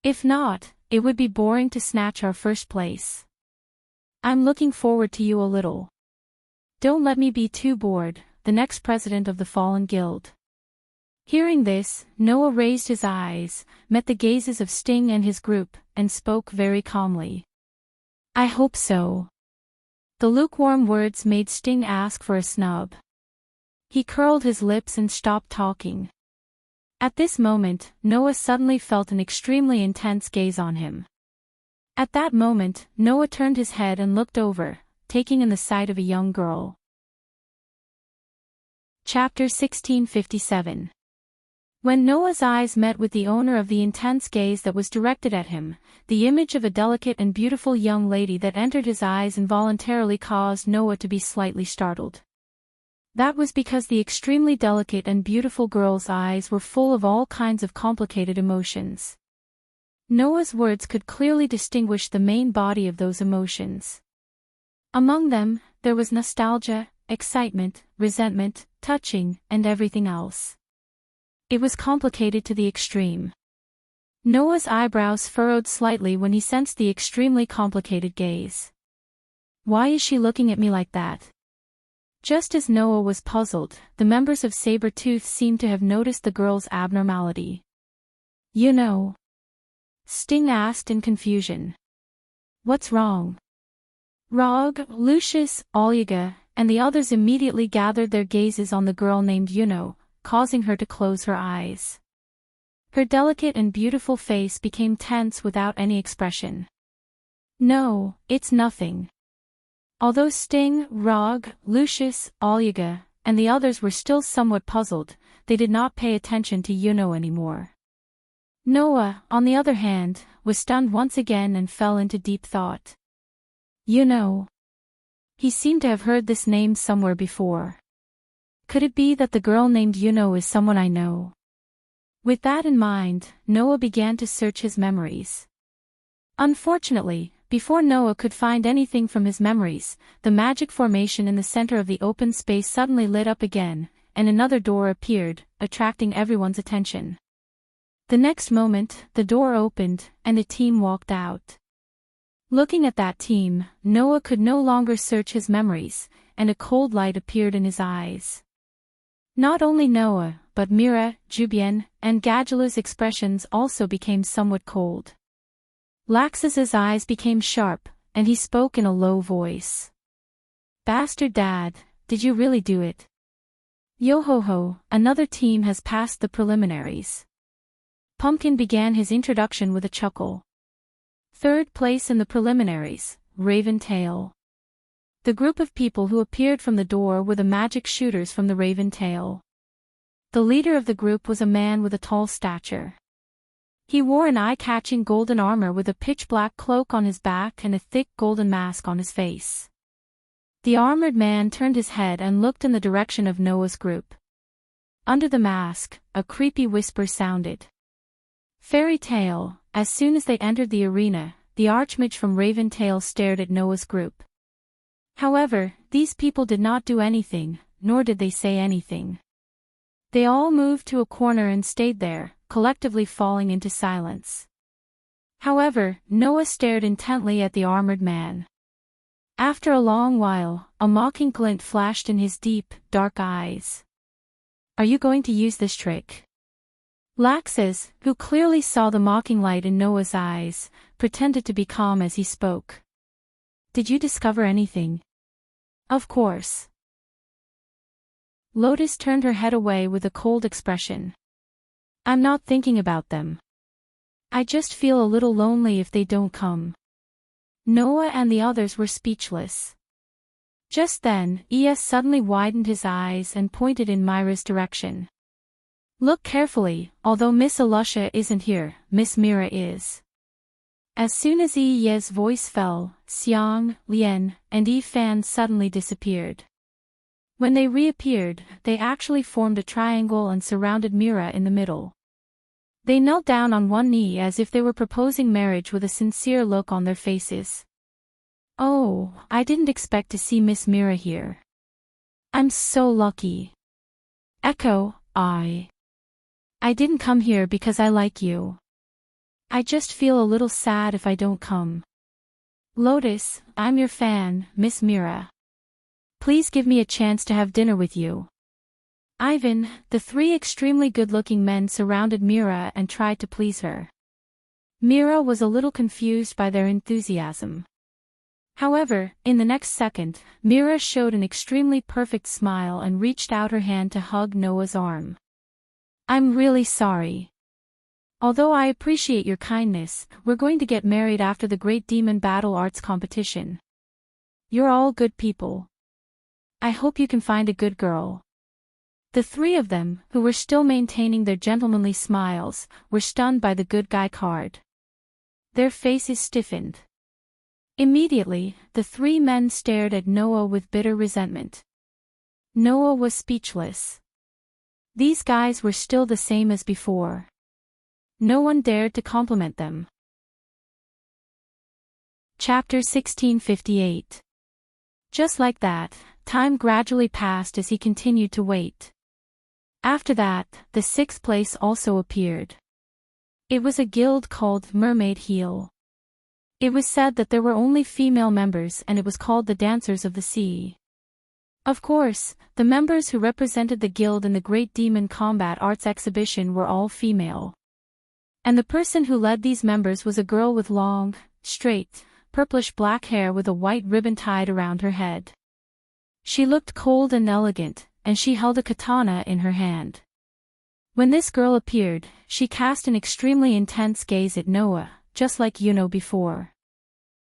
If not, it would be boring to snatch our first place. I'm looking forward to you a little. Don't let me be too bored, the next president of the Fallen Guild. Hearing this, Noah raised his eyes, met the gazes of Sting and his group, and spoke very calmly. I hope so. The lukewarm words made Sting ask for a snub. He curled his lips and stopped talking. At this moment, Noah suddenly felt an extremely intense gaze on him. At that moment, Noah turned his head and looked over, taking in the sight of a young girl. Chapter 1657. When Noah's eyes met with the owner of the intense gaze that was directed at him, the image of a delicate and beautiful young lady that entered his eyes involuntarily caused Noah to be slightly startled. That was because the extremely delicate and beautiful girl's eyes were full of all kinds of complicated emotions. Noah's words could clearly distinguish the main body of those emotions. Among them, there was nostalgia, excitement, resentment, touching, and everything else. It was complicated to the extreme. Noah's eyebrows furrowed slightly when he sensed the extremely complicated gaze. Why is she looking at me like that? Just as Noah was puzzled, the members of Sabertooth seemed to have noticed the girl's abnormality. You know? Sting asked in confusion. What's wrong? Rog, Lucius, Olga, and the others immediately gathered their gazes on the girl named Yuno, causing her to close her eyes. Her delicate and beautiful face became tense without any expression. No, it's nothing. Although Sting, Rog, Lucius, Olga, and the others were still somewhat puzzled, they did not pay attention to Yuno anymore. Noah, on the other hand, was stunned once again and fell into deep thought. You know. He seemed to have heard this name somewhere before. Could it be that the girl named Yuno is someone I know? With that in mind, Noah began to search his memories. Unfortunately, before Noah could find anything from his memories, the magic formation in the center of the open space suddenly lit up again, and another door appeared, attracting everyone's attention. The next moment, the door opened, and a team walked out. Looking at that team, Noah could no longer search his memories, and a cold light appeared in his eyes. Not only Noah, but Mira, Jubian, and Gadjala's expressions also became somewhat cold. Laxus's eyes became sharp, and he spoke in a low voice. Bastard Dad, did you really do it? Yo-ho-ho, another team has passed the preliminaries. Pumpkin began his introduction with a chuckle. Third place in the preliminaries, Raven Tail. The group of people who appeared from the door were the magic shooters from the Raven Tail. The leader of the group was a man with a tall stature. He wore an eye-catching golden armor with a pitch-black cloak on his back and a thick golden mask on his face. The armored man turned his head and looked in the direction of Noah's group. Under the mask, a creepy whisper sounded. Fairy Tale. As soon as they entered the arena, the Archmage from Raven Tail stared at Noah's group. However, these people did not do anything, nor did they say anything. They all moved to a corner and stayed there, collectively falling into silence. However, Noah stared intently at the armored man. After a long while, a mocking glint flashed in his deep, dark eyes. Are you going to use this trick? Laxus, who clearly saw the mocking light in Noah's eyes, pretended to be calm as he spoke. Did you discover anything? Of course. Lotus turned her head away with a cold expression. I'm not thinking about them. I just feel a little lonely if they don't come. Noah and the others were speechless. Just then, Es suddenly widened his eyes and pointed in Myra's direction. Look carefully, although Miss Alusha isn't here, Miss Mira is. As soon as Ye's voice fell, Xiang, Lian, and Yi Fan suddenly disappeared. When they reappeared, they actually formed a triangle and surrounded Mira in the middle. They knelt down on one knee as if they were proposing marriage with a sincere look on their faces. Oh, I didn't expect to see Miss Mira here. I'm so lucky. Echo, I didn't come here because I like you. I just feel a little sad if I don't come. Lotus, I'm your fan, Miss Mira. Please give me a chance to have dinner with you. Ivan, the three extremely good-looking men surrounded Mira and tried to please her. Mira was a little confused by their enthusiasm. However, in the next second, Mira showed an extremely perfect smile and reached out her hand to hug Noah's arm. I'm really sorry. Although I appreciate your kindness, we're going to get married after the Great Demon Battle Arts competition. You're all good people. I hope you can find a good girl. The three of them, who were still maintaining their gentlemanly smiles, were stunned by the good guy card. Their faces stiffened. Immediately, the three men stared at Noah with bitter resentment. Noah was speechless. These guys were still the same as before. No one dared to compliment them. Chapter 1658. Just like that, time gradually passed as he continued to wait. After that, the sixth place also appeared. It was a guild called Mermaid Heel. It was said that there were only female members and it was called the Dancers of the Sea. Of course, the members who represented the guild in the Great Demon Combat Arts exhibition were all female. And the person who led these members was a girl with long, straight, purplish-black hair with a white ribbon tied around her head. She looked cold and elegant, and she held a katana in her hand. When this girl appeared, she cast an extremely intense gaze at Noah, just like Yuno before.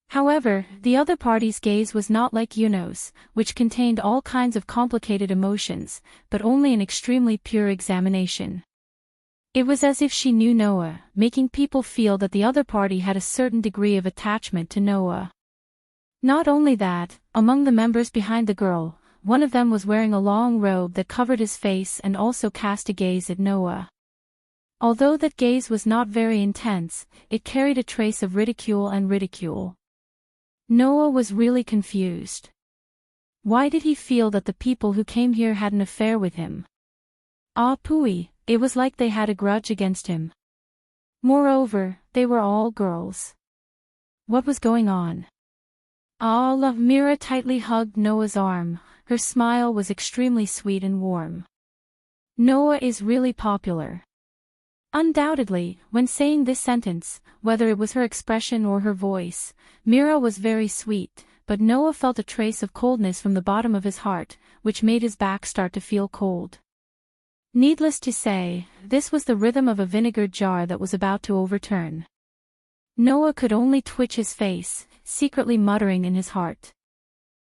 However, the other party's gaze was not like Yuno's, which contained all kinds of complicated emotions, but only an extremely pure examination. It was as if she knew Noah, making people feel that the other party had a certain degree of attachment to Noah. Not only that, among the members behind the girl, one of them was wearing a long robe that covered his face and also cast a gaze at Noah. Although that gaze was not very intense, it carried a trace of ridicule. Noah was really confused. Why did he feel that the people who came here had an affair with him? Ah pooey, it was like they had a grudge against him. Moreover, they were all girls. What was going on? Mira tightly hugged Noah's arm. Her smile was extremely sweet and warm. Noah is really popular. Undoubtedly, when saying this sentence, whether it was her expression or her voice, Mira was very sweet, but Noah felt a trace of coldness from the bottom of his heart, which made his back start to feel cold. Needless to say, this was the rhythm of a vinegar jar that was about to overturn. Noah could only twitch his face, secretly muttering in his heart.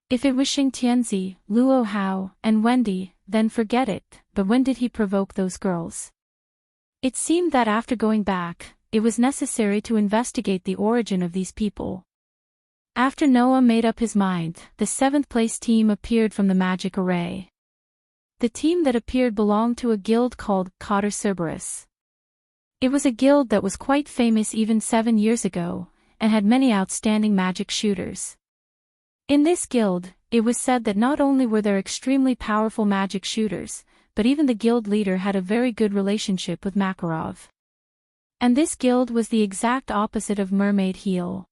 If it was Xing Tianzi, Luo Hao, and Wendy, then forget it, but when did he provoke those girls? It seemed that after going back, it was necessary to investigate the origin of these people. After Noah made up his mind, the 7th place team appeared from the magic array. The team that appeared belonged to a guild called Cotter Cerberus. It was a guild that was quite famous even 7 years ago, and had many outstanding magic shooters. In this guild, it was said that not only were there extremely powerful magic shooters, but even the guild leader had a very good relationship with Makarov. And this guild was the exact opposite of Mermaid Heel.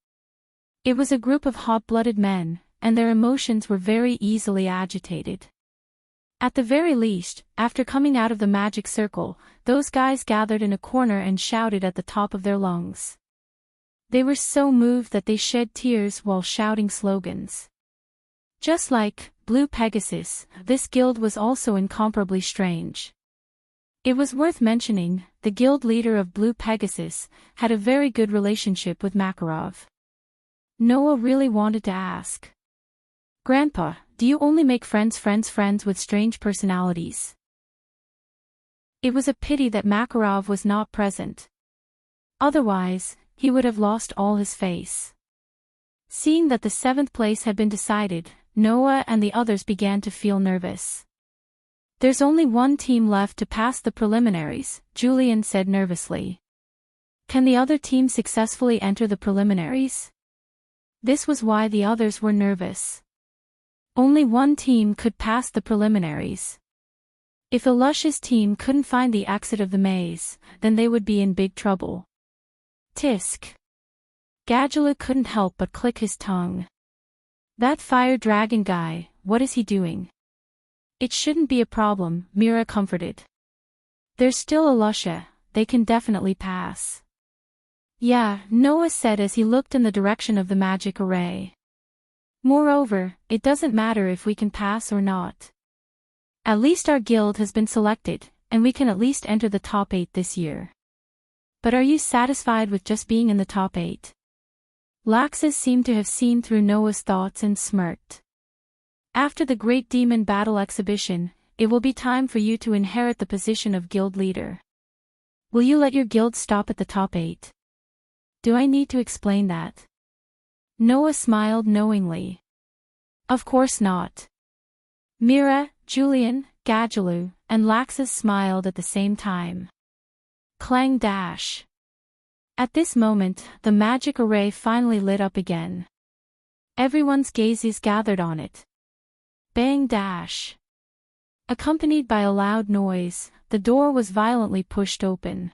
It was a group of hot-blooded men, and their emotions were very easily agitated. At the very least, after coming out of the magic circle, those guys gathered in a corner and shouted at the top of their lungs. They were so moved that they shed tears while shouting slogans. Just like Blue Pegasus, this guild was also incomparably strange. It was worth mentioning, the guild leader of Blue Pegasus had a very good relationship with Makarov. Noah really wanted to ask, "Grandpa, do you only make friends with strange personalities?" It was a pity that Makarov was not present. Otherwise, he would have lost all his face. Seeing that the 7th place had been decided, Noah and the others began to feel nervous. "There's only one team left to pass the preliminaries," Julian said nervously. "Can the other team successfully enter the preliminaries?" This was why the others were nervous. Only one team could pass the preliminaries. If Alush's team couldn't find the exit of the maze, then they would be in big trouble. Tisk. Gadgelu couldn't help but click his tongue. "That fire dragon guy, what is he doing?" "It shouldn't be a problem," Mira comforted. "There's still Alusha, they can definitely pass." "Yeah," Noah said as he looked in the direction of the magic array. "Moreover, it doesn't matter if we can pass or not. At least our guild has been selected, and we can at least enter the top 8 this year." "But are you satisfied with just being in the top 8? Laxus seemed to have seen through Noah's thoughts and smirked. "After the Great Demon Battle exhibition, it will be time for you to inherit the position of guild leader. Will you let your guild stop at the top 8? Do I need to explain that?" Noah smiled knowingly. "Of course not." Mira, Julian, Gadgelu, and Laxus smiled at the same time. Clang dash. At this moment, the magic array finally lit up again. Everyone's gazes gathered on it. Bang dash. Accompanied by a loud noise, the door was violently pushed open.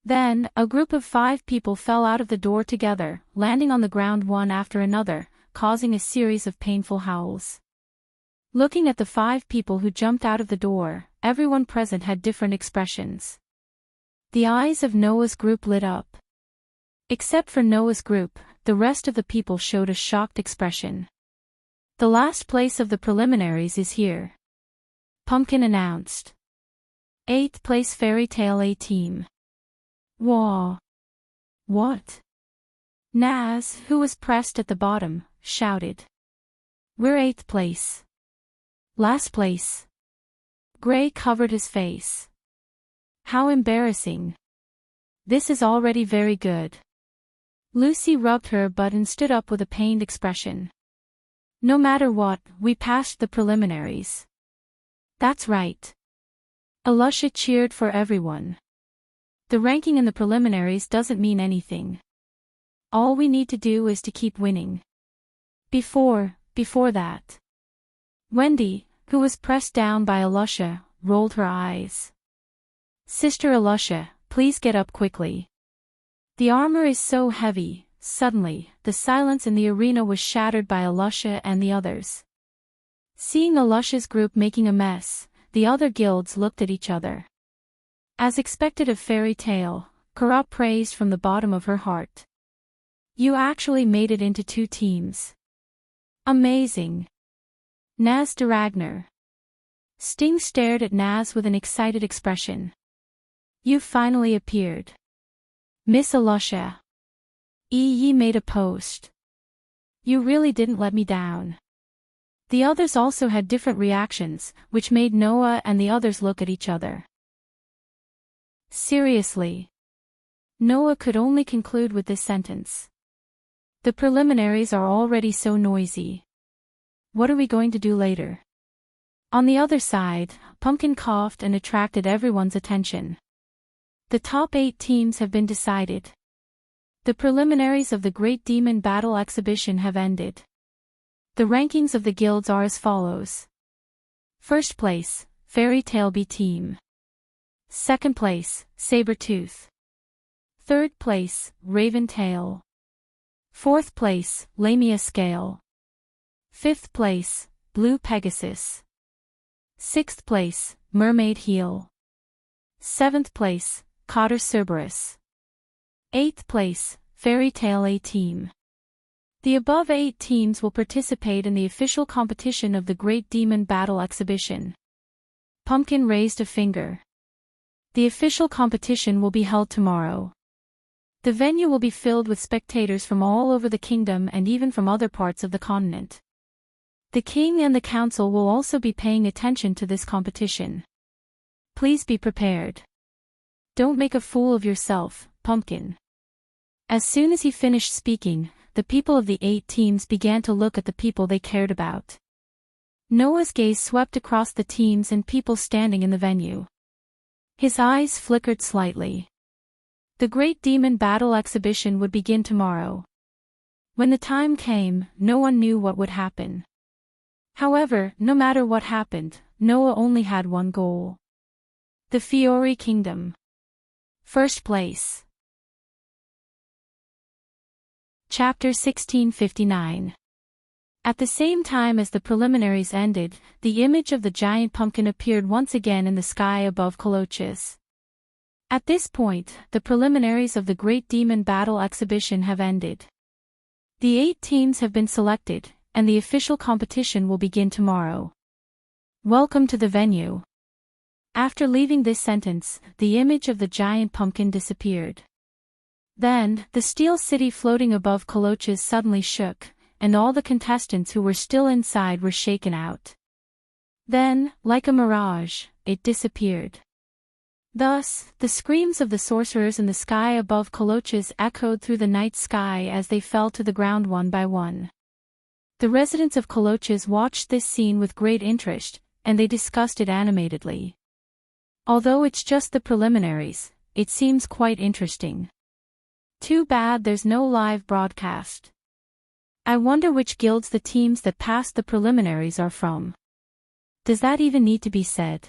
Then, a group of 5 people fell out of the door together, landing on the ground one after another, causing a series of painful howls. Looking at the 5 people who jumped out of the door, everyone present had different expressions. The eyes of Noah's group lit up. Except for Noah's group, the rest of the people showed a shocked expression. "The last place of the preliminaries is here," Pumpkin announced. 8th place Fairy Tale A team. Wah! What? Naz, who was pressed at the bottom, shouted. "We're 8th place. Last place." Gray covered his face. How embarrassing. This is already very good. Lucy rubbed her butt and stood up with a pained expression. No matter what, we passed the preliminaries. That's right. Alusha cheered for everyone. The ranking in the preliminaries doesn't mean anything. All we need to do is to keep winning. Before that. Wendy, who was pressed down by Alusha, rolled her eyes. Sister Alusha, please get up quickly. The armor is so heavy. Suddenly, the silence in the arena was shattered by Alusha and the others. Seeing Alusha's group making a mess, the other guilds looked at each other. As expected of fairy tale, Kara praised from the bottom of her heart. You actually made it into 2 teams. Amazing. Naz de Ragnar. Sting stared at Naz with an excited expression. You finally appeared. Miss Alusha. Ye made a post. You really didn't let me down. The others also had different reactions, which made Noah and the others look at each other. Seriously. Noah could only conclude with this sentence. The preliminaries are already so noisy. What are we going to do later? On the other side, Pumpkin coughed and attracted everyone's attention. The top 8 teams have been decided. The preliminaries of the Great Demon Battle Exhibition have ended. The rankings of the guilds are as follows. First place, Fairy Tale B Team. Second place, Sabertooth. Third place, Raven Tail. Fourth place, Lamia Scale. Fifth place, Blue Pegasus. Sixth place, Mermaid Heel. Seventh place, Cotter Cerberus. Eighth place, Fairy Tale A Team. The above 8 teams will participate in the official competition of the Great Demon Battle Exhibition. Pumpkin raised a finger. The official competition will be held tomorrow. The venue will be filled with spectators from all over the kingdom and even from other parts of the continent. The king and the council will also be paying attention to this competition. Please be prepared. Don't make a fool of yourself, Pumpkin. As soon as he finished speaking, the people of the 8 teams began to look at the people they cared about. Noah's gaze swept across the teams and people standing in the venue. His eyes flickered slightly. The Great Demon Battle Exhibition would begin tomorrow. When the time came, no one knew what would happen. However, no matter what happened, Noah only had one goal. The Fiori Kingdom. First place. Chapter 1659. At the same time as the preliminaries ended, the image of the giant pumpkin appeared once again in the sky above Coloches. At this point, the preliminaries of the Great Demon Battle Exhibition have ended. The 8 teams have been selected, and the official competition will begin tomorrow. Welcome to the venue. After leaving this sentence, the image of the giant pumpkin disappeared. Then, the steel city floating above Coloches suddenly shook, and all the contestants who were still inside were shaken out. Then, like a mirage, it disappeared. Thus, the screams of the sorcerers in the sky above Coloches echoed through the night sky as they fell to the ground one by one. The residents of Coloches watched this scene with great interest, and they discussed it animatedly. Although it's just the preliminaries, it seems quite interesting. Too bad there's no live broadcast. I wonder which guilds the teams that passed the preliminaries are from. Does that even need to be said?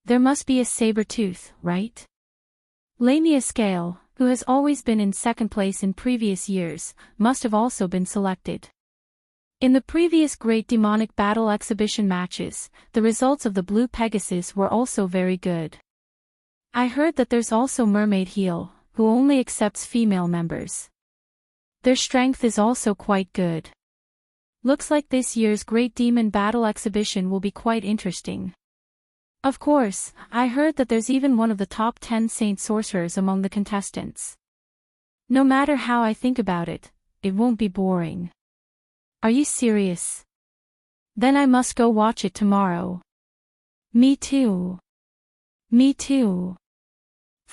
There must be a Sabertooth, right? Lamia Scale, who has always been in second place in previous years, must have also been selected. In the previous Great Demonic Battle Exhibition matches, the results of the Blue Pegasus were also very good. I heard that there's also Mermaid Heel, who only accepts female members. Their strength is also quite good. Looks like this year's Great Demon Battle Exhibition will be quite interesting. Of course, I heard that there's even one of the top 10 saint sorcerers among the contestants. No matter how I think about it, it won't be boring. Are you serious? Then I must go watch it tomorrow. Me too. Me too.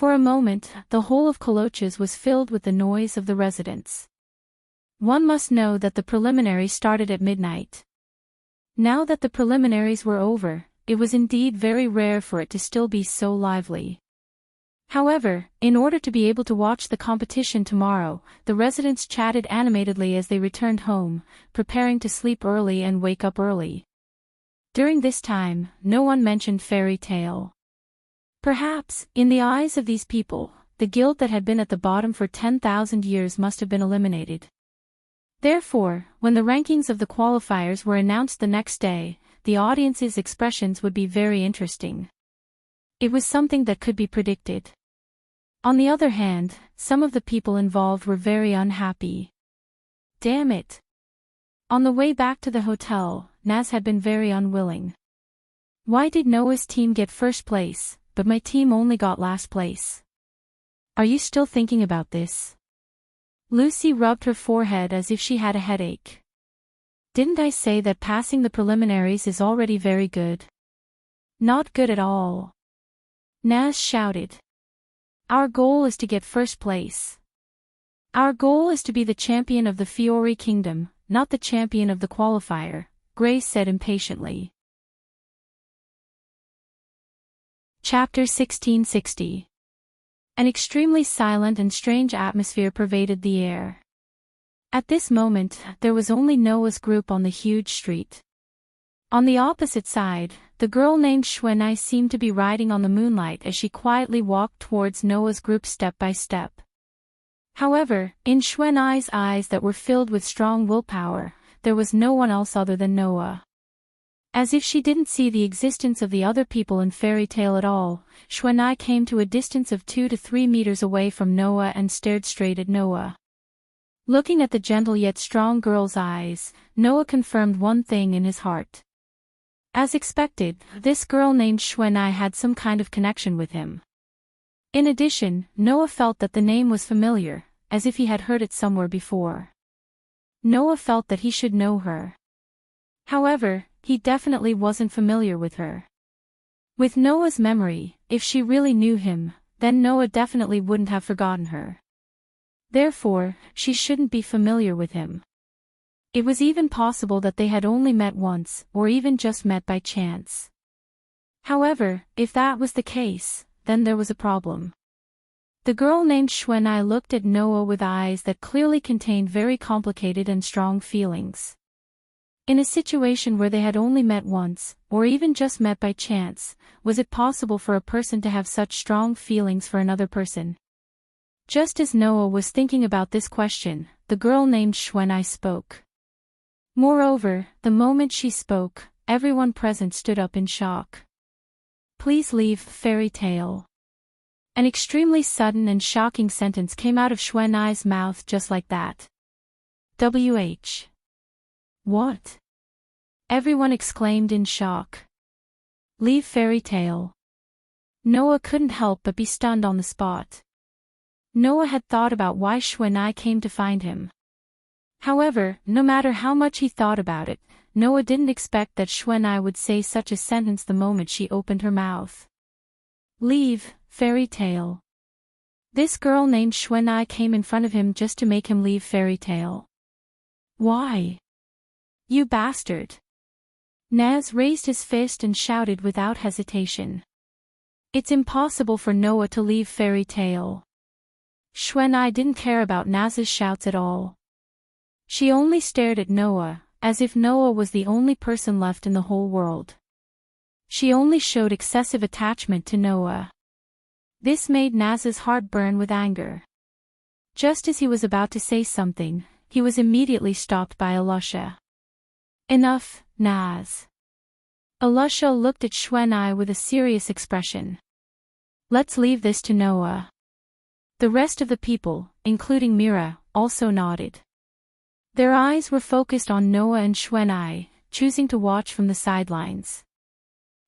For a moment, the whole of Coloches was filled with the noise of the residents. One must know that the preliminaries started at midnight. Now that the preliminaries were over, it was indeed very rare for it to still be so lively. However, in order to be able to watch the competition tomorrow, the residents chatted animatedly as they returned home, preparing to sleep early and wake up early. During this time, no one mentioned fairy tale. Perhaps, in the eyes of these people, the guild that had been at the bottom for 10,000 years must have been eliminated. Therefore, when the rankings of the qualifiers were announced the next day, the audience's expressions would be very interesting. It was something that could be predicted. On the other hand, some of the people involved were very unhappy. Damn it! On the way back to the hotel, Naz had been very unwilling. Why did Noah's team get first place, but my team only got last place? Are you still thinking about this? Lucy rubbed her forehead as if she had a headache. Didn't I say that passing the preliminaries is already very good? Not good at all. Naz shouted. Our goal is to get first place. Our goal is to be the champion of the Fiori Kingdom, not the champion of the qualifier, Grace said impatiently. Chapter 1660. An extremely silent and strange atmosphere pervaded the air. At this moment, there was only Noah's group on the huge street. On the opposite side, the girl named Xuanai seemed to be riding on the moonlight as she quietly walked towards Noah's group step by step. However, in Xuanai's eyes that were filled with strong willpower, there was no one else other than Noah. As if she didn't see the existence of the other people in fairy tale at all, Xuanai came to a distance of 2 to 3 meters away from Noah and stared straight at Noah. Looking at the gentle yet strong girl's eyes, Noah confirmed one thing in his heart. As expected, this girl named Xuanai had some kind of connection with him. In addition, Noah felt that the name was familiar, as if he had heard it somewhere before. Noah felt that he should know her. However, he definitely wasn't familiar with her. With Noah's memory, if she really knew him, then Noah definitely wouldn't have forgotten her. Therefore, she shouldn't be familiar with him. It was even possible that they had only met once, or even just met by chance. However, if that was the case, then there was a problem. The girl named Xuanai looked at Noah with eyes that clearly contained very complicated and strong feelings. In a situation where they had only met once, or even just met by chance, was it possible for a person to have such strong feelings for another person? Just as Noah was thinking about this question, the girl named Xuanai spoke. Moreover, the moment she spoke, everyone present stood up in shock. Please leave fairy tale. An extremely sudden and shocking sentence came out of Xuanai's mouth just like that. WH. What? Everyone exclaimed in shock. Leave fairy tale. Noah couldn't help but be stunned on the spot. Noah had thought about why Xuanai came to find him. However, no matter how much he thought about it, Noah didn't expect that Xuanai would say such a sentence the moment she opened her mouth. Leave, fairy tale. This girl named Xuanai came in front of him just to make him leave fairy tale. Why? You bastard. Naz raised his fist and shouted without hesitation. It's impossible for Noah to leave fairy tale. Xuanai didn't care about Naz's shouts at all. She only stared at Noah, as if Noah was the only person left in the whole world. She only showed excessive attachment to Noah. This made Naz's heart burn with anger. Just as he was about to say something, he was immediately stopped by Alusha. Enough, Naz. Alusha looked at Xuanai with a serious expression. Let's leave this to Noah. The rest of the people, including Mira, also nodded. Their eyes were focused on Noah and Xuanai, choosing to watch from the sidelines.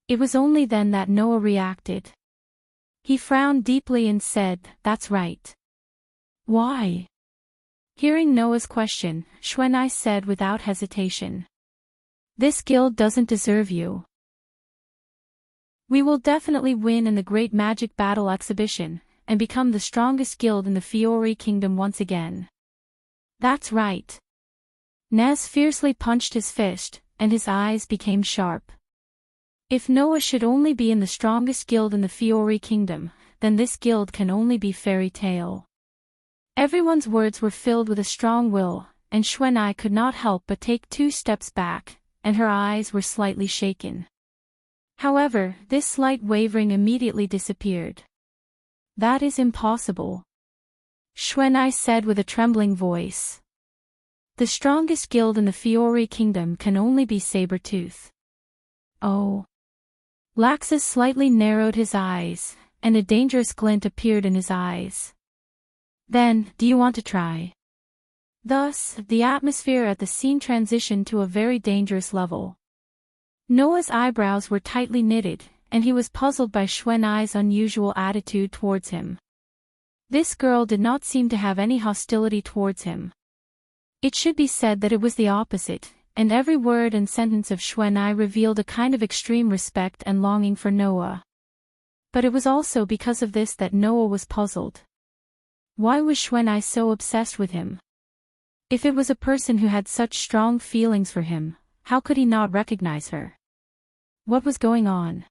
It was only then that Noah reacted. He frowned deeply and said, "That's right." Why? Hearing Noah's question, Xuanai said without hesitation. This guild doesn't deserve you. We will definitely win in the Great Magic Battle Exhibition, and become the strongest guild in the Fiori kingdom once again. That's right. Nez fiercely punched his fist, and his eyes became sharp. If Noah should only be in the strongest guild in the Fiori kingdom, then this guild can only be fairy tale. Everyone's words were filled with a strong will, and Xuanai could not help but take 2 steps back, and her eyes were slightly shaken. However, this slight wavering immediately disappeared. That is impossible, Xuanai said with a trembling voice. The strongest guild in the Fiori kingdom can only be Sabertooth. Oh. Laxus slightly narrowed his eyes, and a dangerous glint appeared in his eyes. Then, do you want to try? Thus, the atmosphere at the scene transitioned to a very dangerous level. Noah's eyebrows were tightly knitted, and he was puzzled by Xuanai's unusual attitude towards him. This girl did not seem to have any hostility towards him. It should be said that it was the opposite, and every word and sentence of Xuanai revealed a kind of extreme respect and longing for Noah. But it was also because of this that Noah was puzzled. Why was Xuanai so obsessed with him? If it was a person who had such strong feelings for him, how could he not recognize her? What was going on?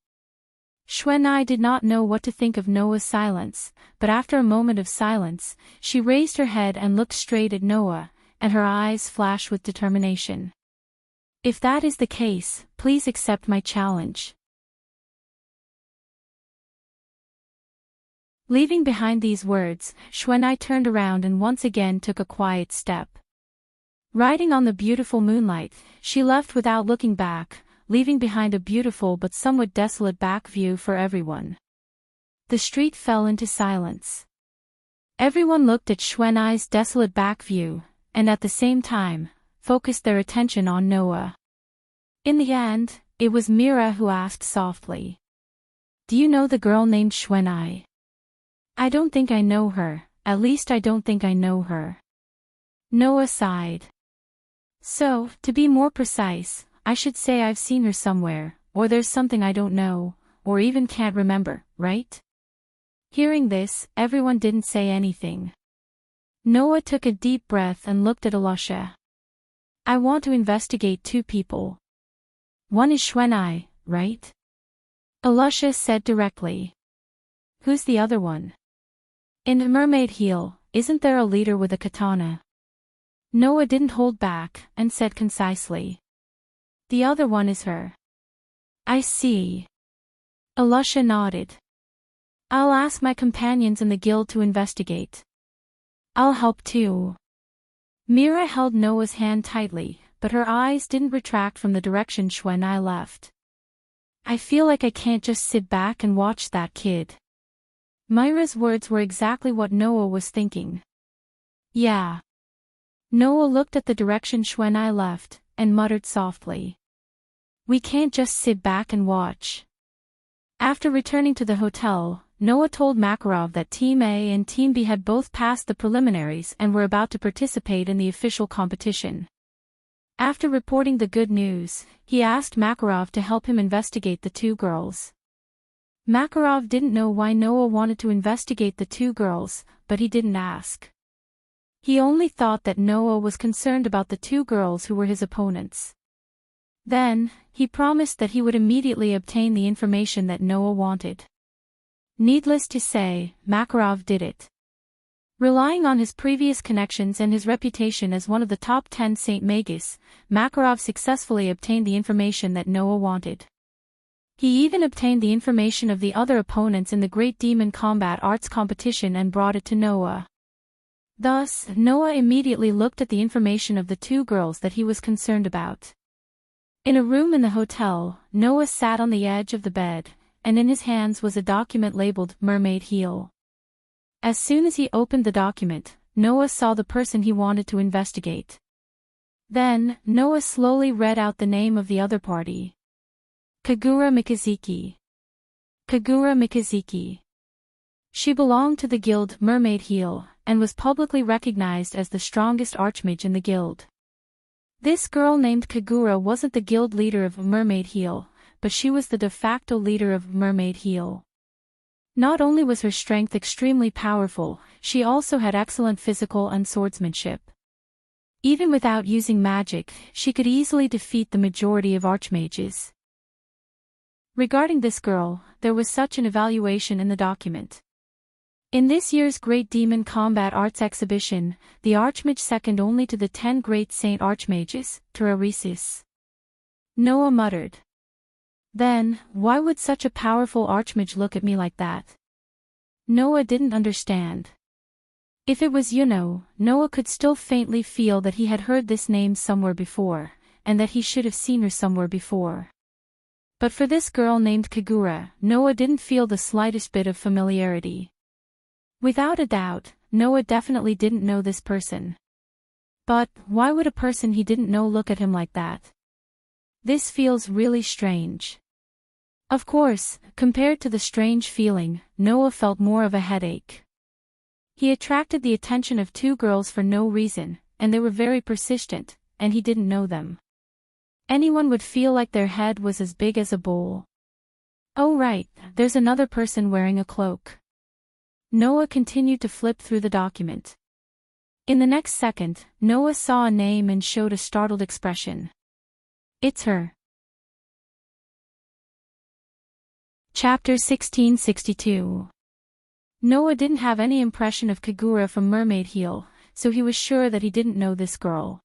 Xuanai did not know what to think of Noah's silence, but after a moment of silence, she raised her head and looked straight at Noah, and her eyes flashed with determination. If that is the case, please accept my challenge. Leaving behind these words, Xuanai turned around and once again took a quiet step. Riding on the beautiful moonlight, she left without looking back, leaving behind a beautiful but somewhat desolate back view for everyone. The street fell into silence. Everyone looked at Xuanai's desolate back view, and at the same time, focused their attention on Noah. In the end, it was Mira who asked softly. Do you know the girl named Xuanai? I don't think I know her, at least I don't think I know her. Noah sighed. So, to be more precise, I should say I've seen her somewhere, or there's something I don't know, or even can't remember, right? Hearing this, everyone didn't say anything. Noah took a deep breath and looked at Alusha. I want to investigate 2 people. One is Xuanai, right? Alusha said directly. Who's the other one? In Mermaid Heel, isn't there a leader with a katana? Noah didn't hold back, and said concisely. The other one is her. I see. Alusha nodded. I'll ask my companions in the guild to investigate. I'll help too. Mira held Noah's hand tightly, but her eyes didn't retract from the direction Xuanai left. I feel like I can't just sit back and watch that kid. Mira's words were exactly what Noah was thinking. Yeah. Noah looked at the direction Xuanai left, and muttered softly. We can't just sit back and watch. After returning to the hotel, Noah told Makarov that Team A and Team B had both passed the preliminaries and were about to participate in the official competition. After reporting the good news, he asked Makarov to help him investigate the 2 girls. Makarov didn't know why Noah wanted to investigate the 2 girls, but he didn't ask. He only thought that Noah was concerned about the 2 girls who were his opponents. Then, he promised that he would immediately obtain the information that Noah wanted. Needless to say, Makarov did it. Relying on his previous connections and his reputation as one of the top 10 St. Magus, Makarov successfully obtained the information that Noah wanted. He even obtained the information of the other opponents in the Great Demon Combat Arts competition and brought it to Noah. Thus, Noah immediately looked at the information of the 2 girls that he was concerned about. In a room in the hotel, Noah sat on the edge of the bed, and in his hands was a document labeled Mermaid Heel. As soon as he opened the document, Noah saw the person he wanted to investigate. Then, Noah slowly read out the name of the other party. Kagura Mikazaki. Kagura Mikazaki. She belonged to the guild Mermaid Heel, and was publicly recognized as the strongest archmage in the guild. This girl named Kagura wasn't the guild leader of Mermaid Heel, but she was the de facto leader of Mermaid Heel. Not only was her strength extremely powerful, she also had excellent physical and swordsmanship. Even without using magic, she could easily defeat the majority of archmages. Regarding this girl, there was such an evaluation in the document. In this year's Great Demon Combat Arts Exhibition, the Archmage second only to the 10 Great Saint Archmages, Tereresis. Noah muttered. Then, why would such a powerful archmage look at me like that? Noah didn't understand. If it was Noah could still faintly feel that he had heard this name somewhere before, and that he should have seen her somewhere before. But for this girl named Kagura, Noah didn't feel the slightest bit of familiarity. Without a doubt, Noah definitely didn't know this person. But, why would a person he didn't know look at him like that? This feels really strange. Of course, compared to the strange feeling, Noah felt more of a headache. He attracted the attention of 2 girls for no reason, and they were very persistent, and he didn't know them. Anyone would feel like their head was as big as a bowl. Oh right, there's another person wearing a cloak. Noah continued to flip through the document. In the next second, Noah saw a name and showed a startled expression. It's her. Chapter 1662. Noah didn't have any impression of Kagura from Mermaid Heel, so he was sure that he didn't know this girl.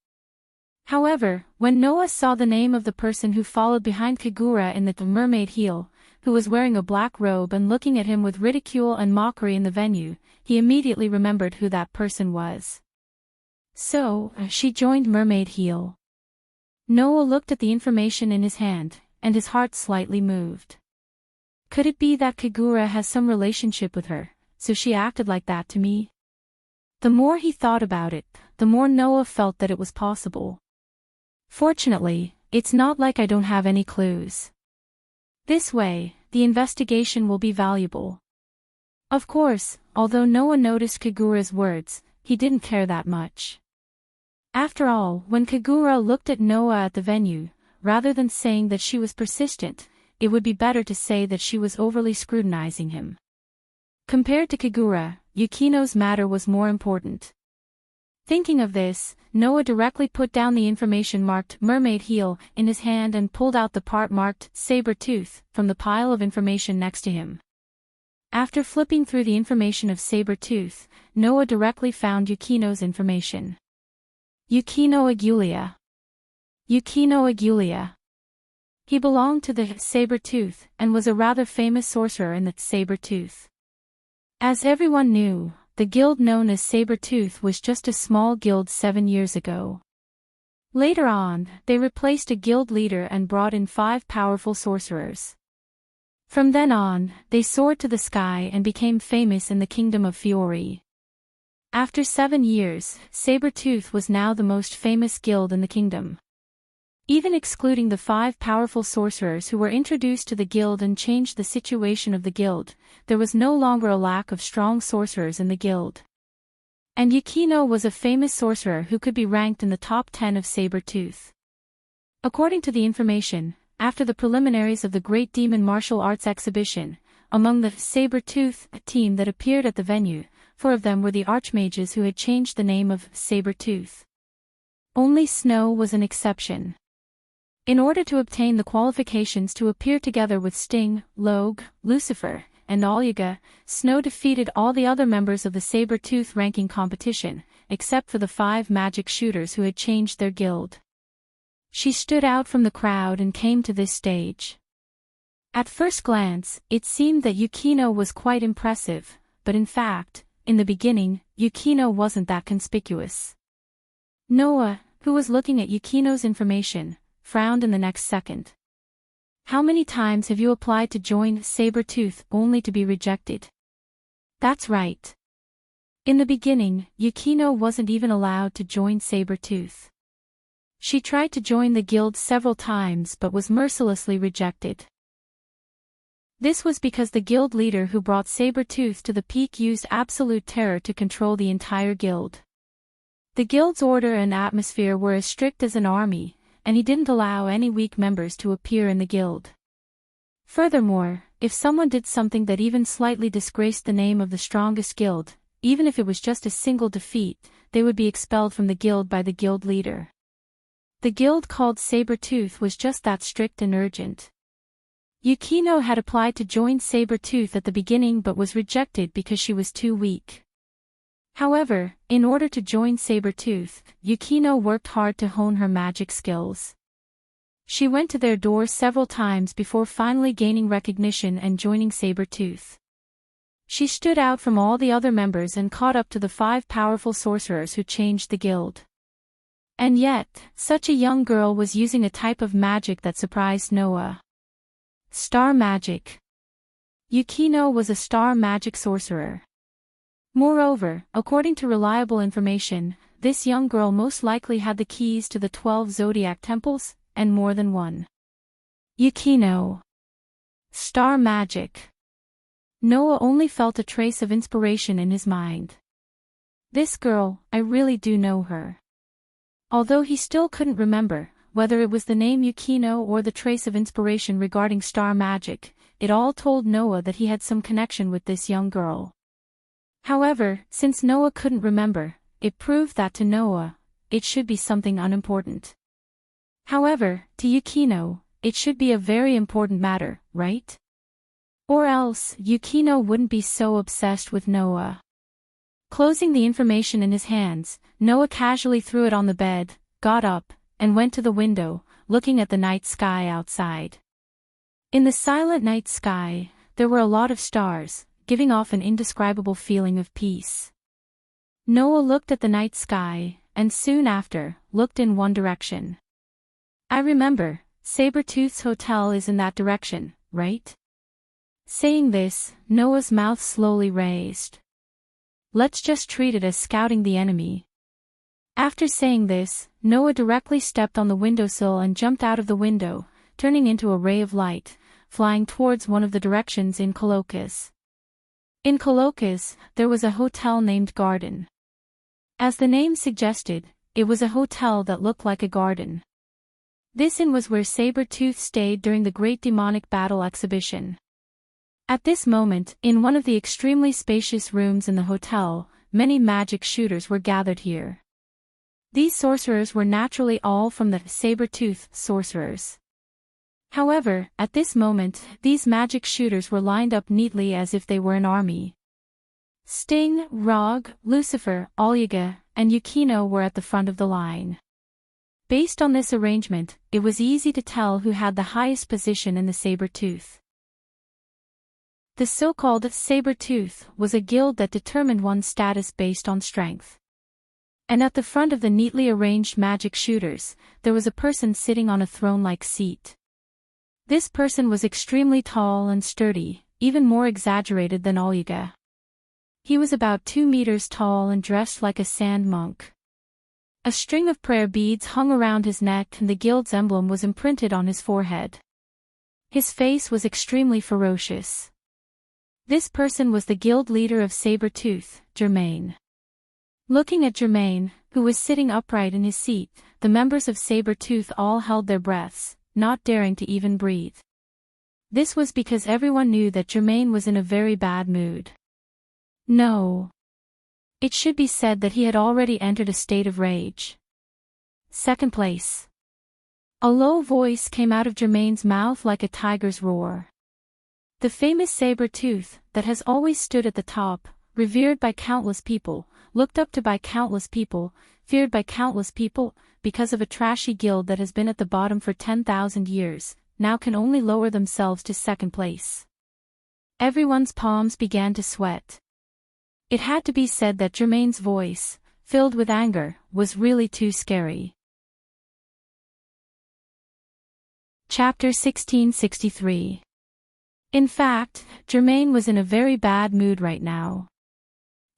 However, when Noah saw the name of the person who followed behind Kagura in the Mermaid Heel, who was wearing a black robe and looking at him with ridicule and mockery in the venue, he immediately remembered who that person was. So, she joined Mermaid Heel. Noah looked at the information in his hand, and his heart slightly moved. Could it be that Kagura has some relationship with her, so she acted like that to me? The more he thought about it, the more Noah felt that it was possible. Fortunately, it's not like I don't have any clues. This way, the investigation will be valuable. Of course, although Noah noticed Kagura's words, he didn't care that much. After all, when Kagura looked at Noah at the venue, rather than saying that she was persistent, it would be better to say that she was overly scrutinizing him. Compared to Kagura, Yukino's matter was more important. Thinking of this, Noah directly put down the information marked Mermaid Heel in his hand and pulled out the part marked Saber Tooth from the pile of information next to him. After flipping through the information of Saber Tooth, Noah directly found Yukino's information. Yukino Agulia. Yukino Agulia. He belonged to the Saber Tooth and was a rather famous sorcerer in the Saber Tooth. As everyone knew, the guild known as Saber Tooth was just a small guild 7 years ago. Later on, they replaced a guild leader and brought in 5 powerful sorcerers. From then on, they soared to the sky and became famous in the kingdom of Fiori. After 7 years, Saber Tooth was now the most famous guild in the kingdom. Even excluding the 5 powerful sorcerers who were introduced to the guild and changed the situation of the guild, there was no longer a lack of strong sorcerers in the guild. And Yukino was a famous sorcerer who could be ranked in the top 10 of Saber Tooth. According to the information, after the preliminaries of the Great Demon Martial Arts Exhibition, among the Saber Tooth team that appeared at the venue, 4 of them were the archmages who had changed the name of Saber Tooth. Only Snow was an exception. In order to obtain the qualifications to appear together with Sting, Logue, Lucifer, and Alyaga, Snow defeated all the other members of the Saber Tooth ranking competition, except for the 5 magic shooters who had changed their guild. She stood out from the crowd and came to this stage. At first glance, it seemed that Yukino was quite impressive, but in fact, in the beginning, Yukino wasn't that conspicuous. Noah, who was looking at Yukino's information, frowned in the next second. How many times have you applied to join Saber Tooth only to be rejected? That's right. In the beginning, Yukino wasn't even allowed to join Saber Tooth. She tried to join the guild several times but was mercilessly rejected. This was because the guild leader who brought Saber Tooth to the peak used absolute terror to control the entire guild. The guild's order and atmosphere were as strict as an army, and he didn't allow any weak members to appear in the guild. Furthermore, if someone did something that even slightly disgraced the name of the strongest guild, even if it was just a single defeat, they would be expelled from the guild by the guild leader. The guild called Saber-Tooth was just that strict and urgent. Yukino had applied to join Saber-Tooth at the beginning but was rejected because she was too weak. However, in order to join Saber-Tooth, Yukino worked hard to hone her magic skills. She went to their door several times before finally gaining recognition and joining Saber-Tooth. She stood out from all the other members and caught up to the 5 powerful sorcerers who changed the guild. And yet, such a young girl was using a type of magic that surprised Noah. Star magic. Yukino was a star magic sorcerer. Moreover, according to reliable information, this young girl most likely had the keys to the 12 zodiac temples, and more than one. Yukino. Star magic. Noah only felt a trace of inspiration in his mind. This girl, I really do know her. Although he still couldn't remember, whether it was the name Yukino or the trace of inspiration regarding star magic, it all told Noah that he had some connection with this young girl. However, since Noah couldn't remember, it proved that to Noah, it should be something unimportant. However, to Yukino, it should be a very important matter, right? Or else, Yukino wouldn't be so obsessed with Noah. Closing the information in his hands, Noah casually threw it on the bed, got up, and went to the window, looking at the night sky outside. In the silent night sky, there were a lot of stars, giving off an indescribable feeling of peace. Noah looked at the night sky, and soon after, looked in one direction. I remember, Saber-Tooth's hotel is in that direction, right? Saying this, Noah's mouth slowly raised. Let's just treat it as scouting the enemy. After saying this, Noah directly stepped on the windowsill and jumped out of the window, turning into a ray of light, flying towards one of the directions in Colocas. In Colocas, there was a hotel named Garden. As the name suggested, it was a hotel that looked like a garden. This inn was where Saber-Tooth stayed during the Great Demonic Battle exhibition. At this moment, in one of the extremely spacious rooms in the hotel, many magic shooters were gathered here. These sorcerers were naturally all from the Saber-Tooth sorcerers. However, at this moment, these magic shooters were lined up neatly as if they were an army. Sting, Rog, Lucifer, Olyaga, and Yukino were at the front of the line. Based on this arrangement, it was easy to tell who had the highest position in the Saber-Tooth. The so-called Saber-Tooth was a guild that determined one's status based on strength. And at the front of the neatly arranged magic shooters, there was a person sitting on a throne-like seat. This person was extremely tall and sturdy, even more exaggerated than Olyaga. He was about 2 meters tall and dressed like a sand monk. A string of prayer beads hung around his neck and the guild's emblem was imprinted on his forehead. His face was extremely ferocious. This person was the guild leader of Saber-Tooth, Germain. Looking at Germain, who was sitting upright in his seat, the members of Saber-Tooth all held their breaths, not daring to even breathe. This was because everyone knew that Germain was in a very bad mood. No. It should be said that he had already entered a state of rage. Second place. A low voice came out of Germain's mouth like a tiger's roar. The famous Saber-Tooth, that has always stood at the top, revered by countless people, looked up to by countless people, feared by countless people, because of a trashy guild that has been at the bottom for 10,000 years, now can only lower themselves to second place. Everyone's palms began to sweat. It had to be said that Germain's voice, filled with anger, was really too scary. Chapter 1663. In fact, Germain was in a very bad mood right now.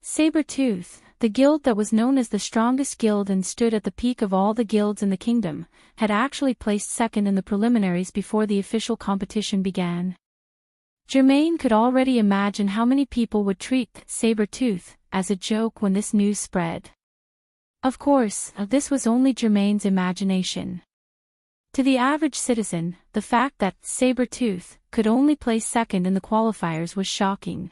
Saber-Tooth, the guild that was known as the strongest guild and stood at the peak of all the guilds in the kingdom, had actually placed second in the preliminaries before the official competition began. Germain could already imagine how many people would treat Saber-Tooth as a joke when this news spread. Of course, this was only Germain's imagination. To the average citizen, the fact that Sabertooth could only place second in the qualifiers was shocking.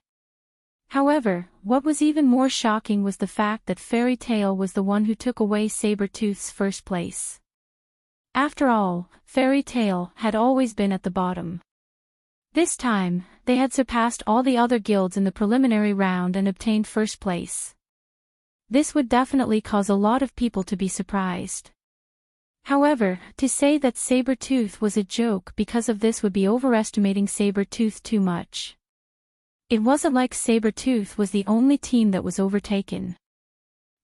However, what was even more shocking was the fact that Fairy Tale was the one who took away Sabertooth's first place. After all, Fairy Tale had always been at the bottom. This time, they had surpassed all the other guilds in the preliminary round and obtained first place. This would definitely cause a lot of people to be surprised. However, to say that Sabertooth was a joke because of this would be overestimating Sabertooth too much. It wasn't like Sabertooth was the only team that was overtaken.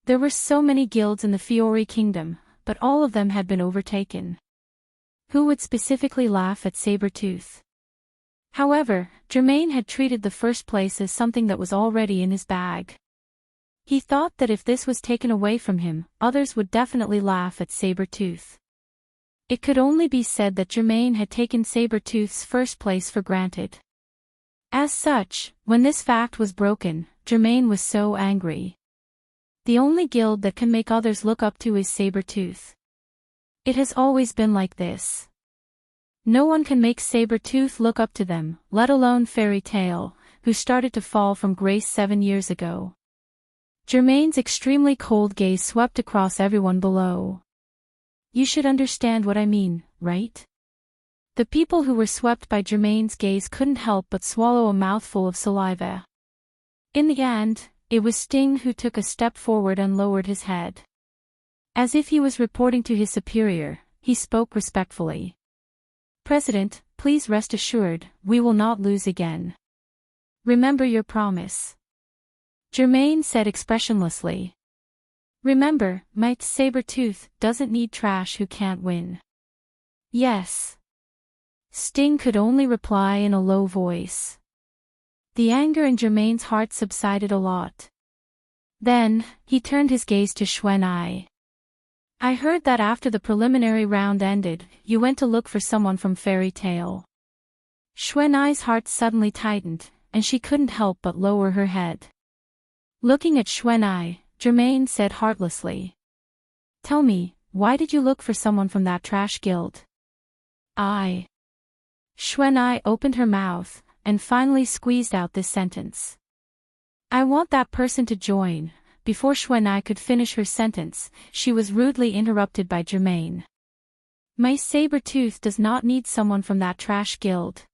There were so many guilds in the Fiori Kingdom, but all of them had been overtaken. Who would specifically laugh at Sabertooth? However, Germain had treated the first place as something that was already in his bag. He thought that if this was taken away from him, others would definitely laugh at Sabertooth. It could only be said that Germain had taken Sabertooth's first place for granted. As such, when this fact was broken, Germain was so angry. The only guild that can make others look up to is Sabertooth. It has always been like this. No one can make Sabertooth look up to them, let alone Fairy Tale, who started to fall from grace 7 years ago. Germain's extremely cold gaze swept across everyone below. You should understand what I mean, right? The people who were swept by Germain's gaze couldn't help but swallow a mouthful of saliva. In the end, it was Sting who took a step forward and lowered his head. As if he was reporting to his superior, he spoke respectfully. President, please rest assured, we will not lose again. Remember your promise. Germain said expressionlessly. Remember, my Sabertooth doesn't need trash who can't win. Yes. Sting could only reply in a low voice. The anger in Germain's heart subsided a lot. Then, he turned his gaze to Xuanai. I heard that after the preliminary round ended, you went to look for someone from Fairy Tale. Xuanai's heart suddenly tightened, and she couldn't help but lower her head. Looking at Xuanai, Germain said heartlessly. Tell me, why did you look for someone from that trash guild? Xuanai opened her mouth, and finally squeezed out this sentence. I want that person to join. Before Xuanai could finish her sentence, she was rudely interrupted by Germain. My Sabertooth does not need someone from that trash guild.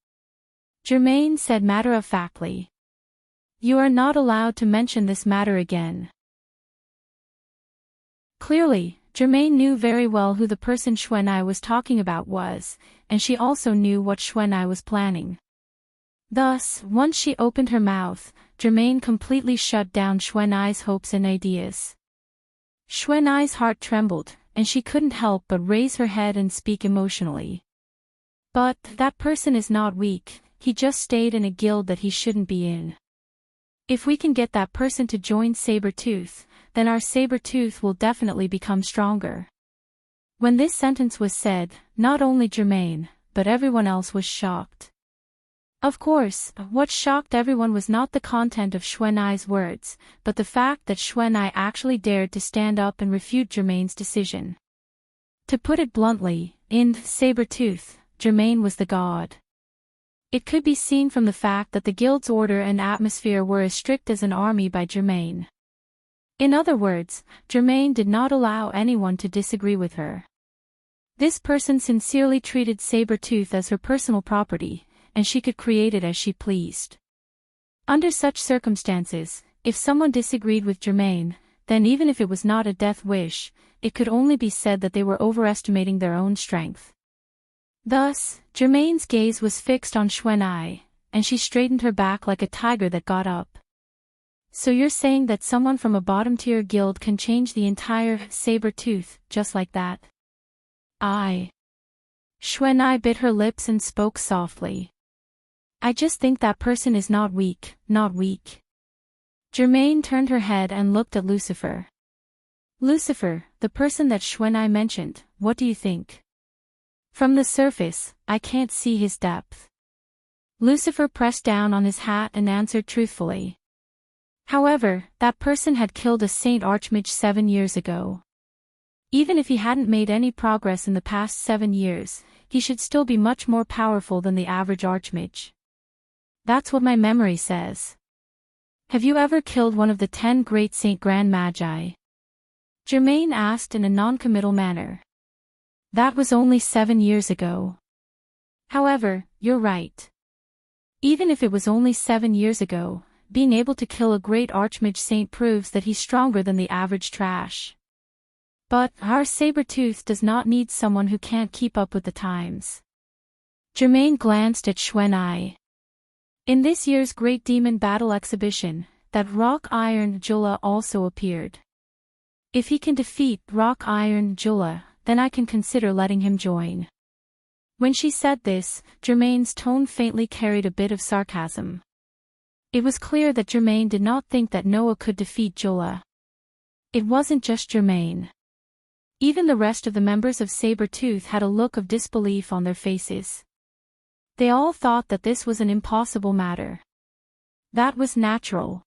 Germain said matter-of-factly. You are not allowed to mention this matter again. Clearly, Germain knew very well who the person Xuanai was talking about was, and she also knew what Xuanai was planning. Thus, once she opened her mouth, Germain completely shut down Xuanai's hopes and ideas. Xuanai's heart trembled, and she couldn't help but raise her head and speak emotionally. But that person is not weak, he just stayed in a guild that he shouldn't be in. If we can get that person to join Sabertooth, then our Sabertooth will definitely become stronger. When this sentence was said, not only Germain, but everyone else was shocked. Of course, what shocked everyone was not the content of Xuanai's words, but the fact that Xuanai actually dared to stand up and refute Germain's decision. To put it bluntly, in Sabertooth, Germain was the god. It could be seen from the fact that the guild's order and atmosphere were as strict as an army by Germain. In other words, Germain did not allow anyone to disagree with her. This person sincerely treated Sabertooth as her personal property, and she could create it as she pleased. Under such circumstances, if someone disagreed with Germain, then even if it was not a death wish, it could only be said that they were overestimating their own strength. Thus, Germain's gaze was fixed on Xuanai, and she straightened her back like a tiger that got up. So you're saying that someone from a bottom-tier guild can change the entire Sabertooth, just like that? Xuanai bit her lips and spoke softly. I just think that person is not weak, not weak. Germain turned her head and looked at Lucifer. Lucifer, the person that Xuanai mentioned, what do you think? From the surface, I can't see his depth. Lucifer pressed down on his hat and answered truthfully. However, that person had killed a Saint Archmage 7 years ago. Even if he hadn't made any progress in the past 7 years, he should still be much more powerful than the average archmage. That's what my memory says. Have you ever killed one of the 10 great Saint Grand Magi? Germain asked in a non-committal manner. That was only 7 years ago. However, you're right. Even if it was only 7 years ago, being able to kill a great archmage saint proves that he's stronger than the average trash. But our saber-tooth does not need someone who can't keep up with the times. Germain glanced at Xuan. In this year's Great Demon Battle exhibition, that Rock Iron Jula also appeared. If he can defeat Rock Iron Jula, then I can consider letting him join. When she said this, Germain's tone faintly carried a bit of sarcasm. It was clear that Germain did not think that Noah could defeat Jula. It wasn't just Germain. Even the rest of the members of Saber-Tooth had a look of disbelief on their faces. They all thought that this was an impossible matter. That was natural.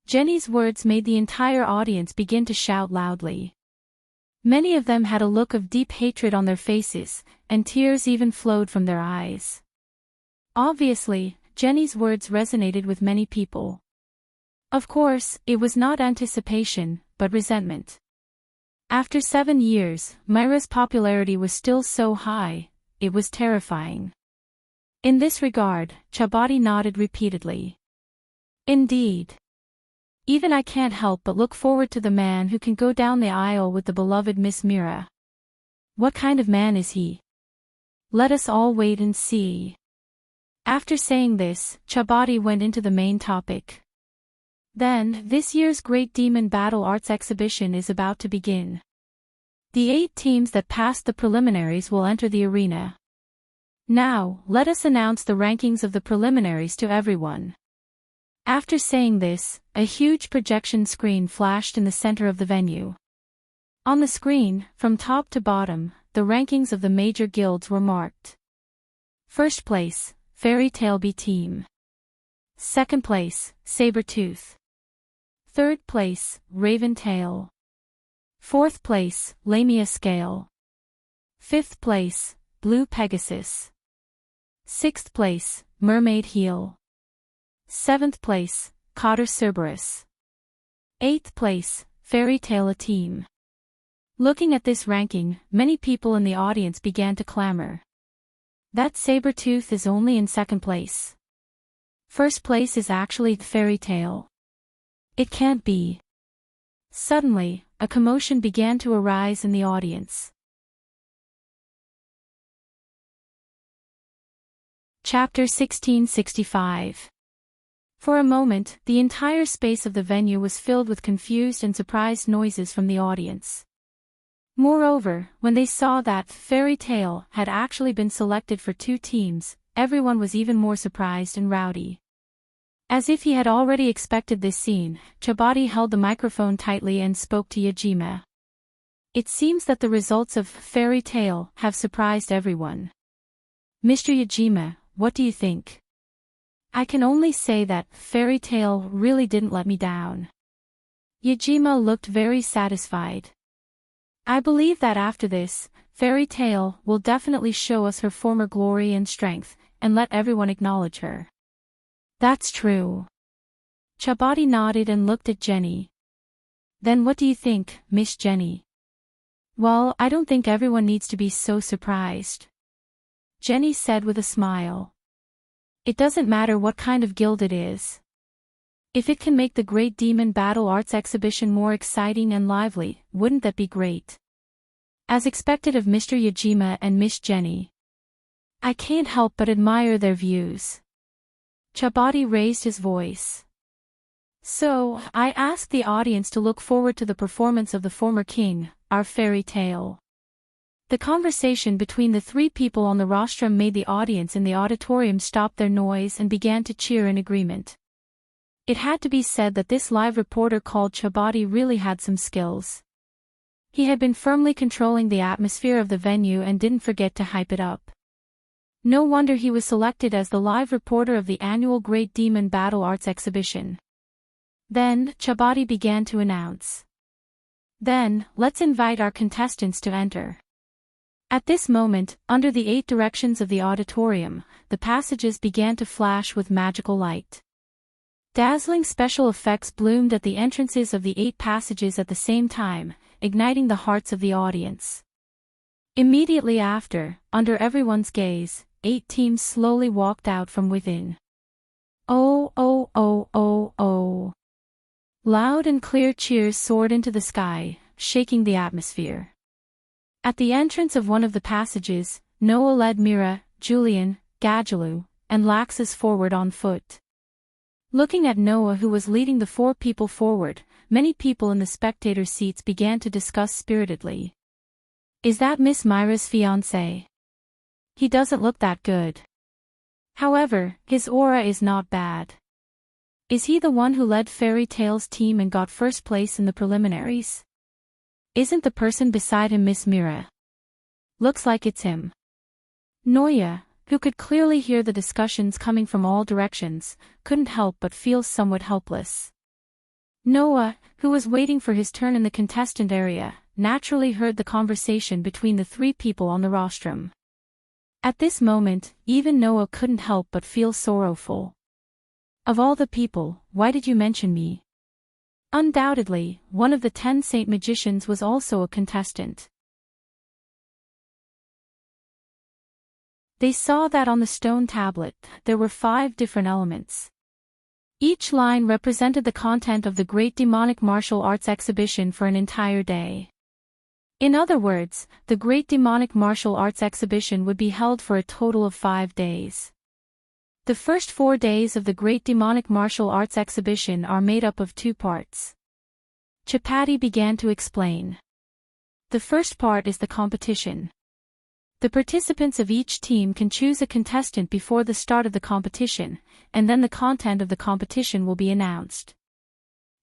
Jenny's words made the entire audience begin to shout loudly. Many of them had a look of deep hatred on their faces, and tears even flowed from their eyes. Obviously, Jenny's words resonated with many people. Of course, it was not anticipation, but resentment. After 7 years, Myra's popularity was still so high, it was terrifying. In this regard, Chabadi nodded repeatedly. Indeed. Even I can't help but look forward to the man who can go down the aisle with the beloved Miss Mira. What kind of man is he? Let us all wait and see. After saying this, Chabadi went into the main topic. Then, this year's Great Demon Battle Arts exhibition is about to begin. The 8 teams that passed the preliminaries will enter the arena. Now, let us announce the rankings of the preliminaries to everyone. After saying this, a huge projection screen flashed in the center of the venue. On the screen, from top to bottom, the rankings of the major guilds were marked. First place, Fairy Tail B Team. Second place, Saber-Tooth. Third place, Raven Tail. Fourth place, Lamia Scale. Fifth place, Blue Pegasus. Sixth place, Mermaid Heel. Seventh place, Cotter Cerberus. Eighth place, Fairy Tail A Team. Looking at this ranking, many people in the audience began to clamor. That Saber-Tooth is only in second place. First place is actually Fairy Tail. It can't be. Suddenly, a commotion began to arise in the audience. Chapter 1665. For a moment, the entire space of the venue was filled with confused and surprised noises from the audience. Moreover, when they saw that Fairy Tail had actually been selected for 2 teams, everyone was even more surprised and rowdy. As if he had already expected this scene, Chabadi held the microphone tightly and spoke to Yajima. It seems that the results of Fairy Tail have surprised everyone. Mr. Yajima, what do you think? I can only say that Fairy Tail really didn't let me down. Yajima looked very satisfied. I believe that after this, Fairy Tail will definitely show us her former glory and strength, and let everyone acknowledge her. That's true. Chabadi nodded and looked at Jenny. Then what do you think, Miss Jenny? Well, I don't think everyone needs to be so surprised. Jenny said with a smile. It doesn't matter what kind of guild it is. If it can make the Great Demon Battle Arts exhibition more exciting and lively, wouldn't that be great? As expected of Mr. Yajima and Miss Jenny. I can't help but admire their views. Chabadi raised his voice. So, I ask the audience to look forward to the performance of the former king, our Fairy Tail. The conversation between the 3 people on the rostrum made the audience in the auditorium stop their noise and began to cheer in agreement. It had to be said that this live reporter called Chabadi really had some skills. He had been firmly controlling the atmosphere of the venue and didn't forget to hype it up. No wonder he was selected as the live reporter of the annual Great Demon Battle Arts Exhibition. Then, Chabadi began to announce. Then, let's invite our contestants to enter. At this moment, under the 8 directions of the auditorium, the passages began to flash with magical light. Dazzling special effects bloomed at the entrances of the 8 passages at the same time, igniting the hearts of the audience. Immediately after, under everyone's gaze, 8 teams slowly walked out from within. Oh, oh, oh, oh, oh. Loud and clear cheers soared into the sky, shaking the atmosphere. At the entrance of one of the passages, Noah led Mira, Julian, Gadjalu, and Laxus forward on foot. Looking at Noah, who was leading the 4 people forward, many people in the spectator seats began to discuss spiritedly. Is that Miss Myra's fiancé? He doesn't look that good. However, his aura is not bad. Is he the one who led Fairy Tale's team and got first place in the preliminaries? Isn't the person beside him Miss Mira? Looks like it's him. Noya, who could clearly hear the discussions coming from all directions, couldn't help but feel somewhat helpless. Noah, who was waiting for his turn in the contestant area, naturally heard the conversation between the 3 people on the rostrum. At this moment, even Noah couldn't help but feel sorrowful. Of all the people, why did you mention me? Undoubtedly, one of the 10 saint magicians was also a contestant. They saw that on the stone tablet, there were 5 different elements. Each line represented the content of the Great Demonic Martial Arts Exhibition for an entire day. In other words, the Great Demonic Martial Arts Exhibition would be held for a total of 5 days. The first 4 days of the Great Demonic Martial Arts Exhibition are made up of 2 parts. Chapati began to explain. The first part is the competition. The participants of each team can choose a contestant before the start of the competition, and then the content of the competition will be announced.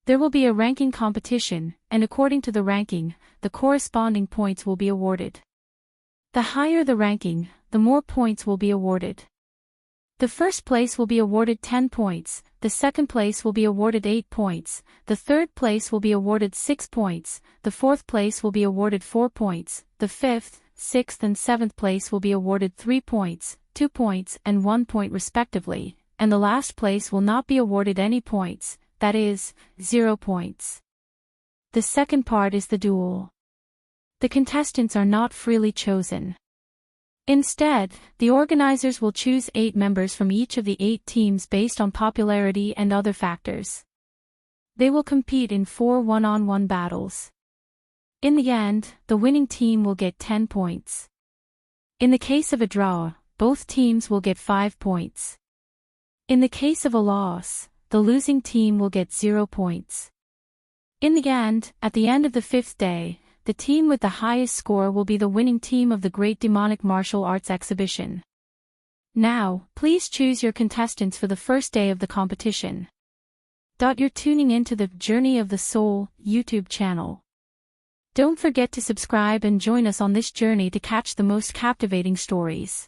There will be a ranking competition, and according to the ranking, the corresponding points will be awarded. The higher the ranking, the more points will be awarded. The first place will be awarded 10 points, the second place will be awarded 8 points, the third place will be awarded 6 points, the fourth place will be awarded 4 points, the fifth, sixth and seventh place will be awarded 3 points, 2 points and 1 point respectively, and the last place will not be awarded any points, that is, 0 points. The second part is the duel. The contestants are not freely chosen. Instead, the organizers will choose 8 members from each of the 8 teams based on popularity and other factors. They will compete in 4 one-on-one battles. In the end, the winning team will get 10 points. In the case of a draw, both teams will get 5 points. In the case of a loss, the losing team will get 0 points. In the end, at the end of the 5th day, the team with the highest score will be the winning team of the Great Demonic Martial Arts Exhibition. Now, please choose your contestants for the first day of the competition. You're tuning into the Journey of the Soul YouTube channel. Don't forget to subscribe and join us on this journey to catch the most captivating stories.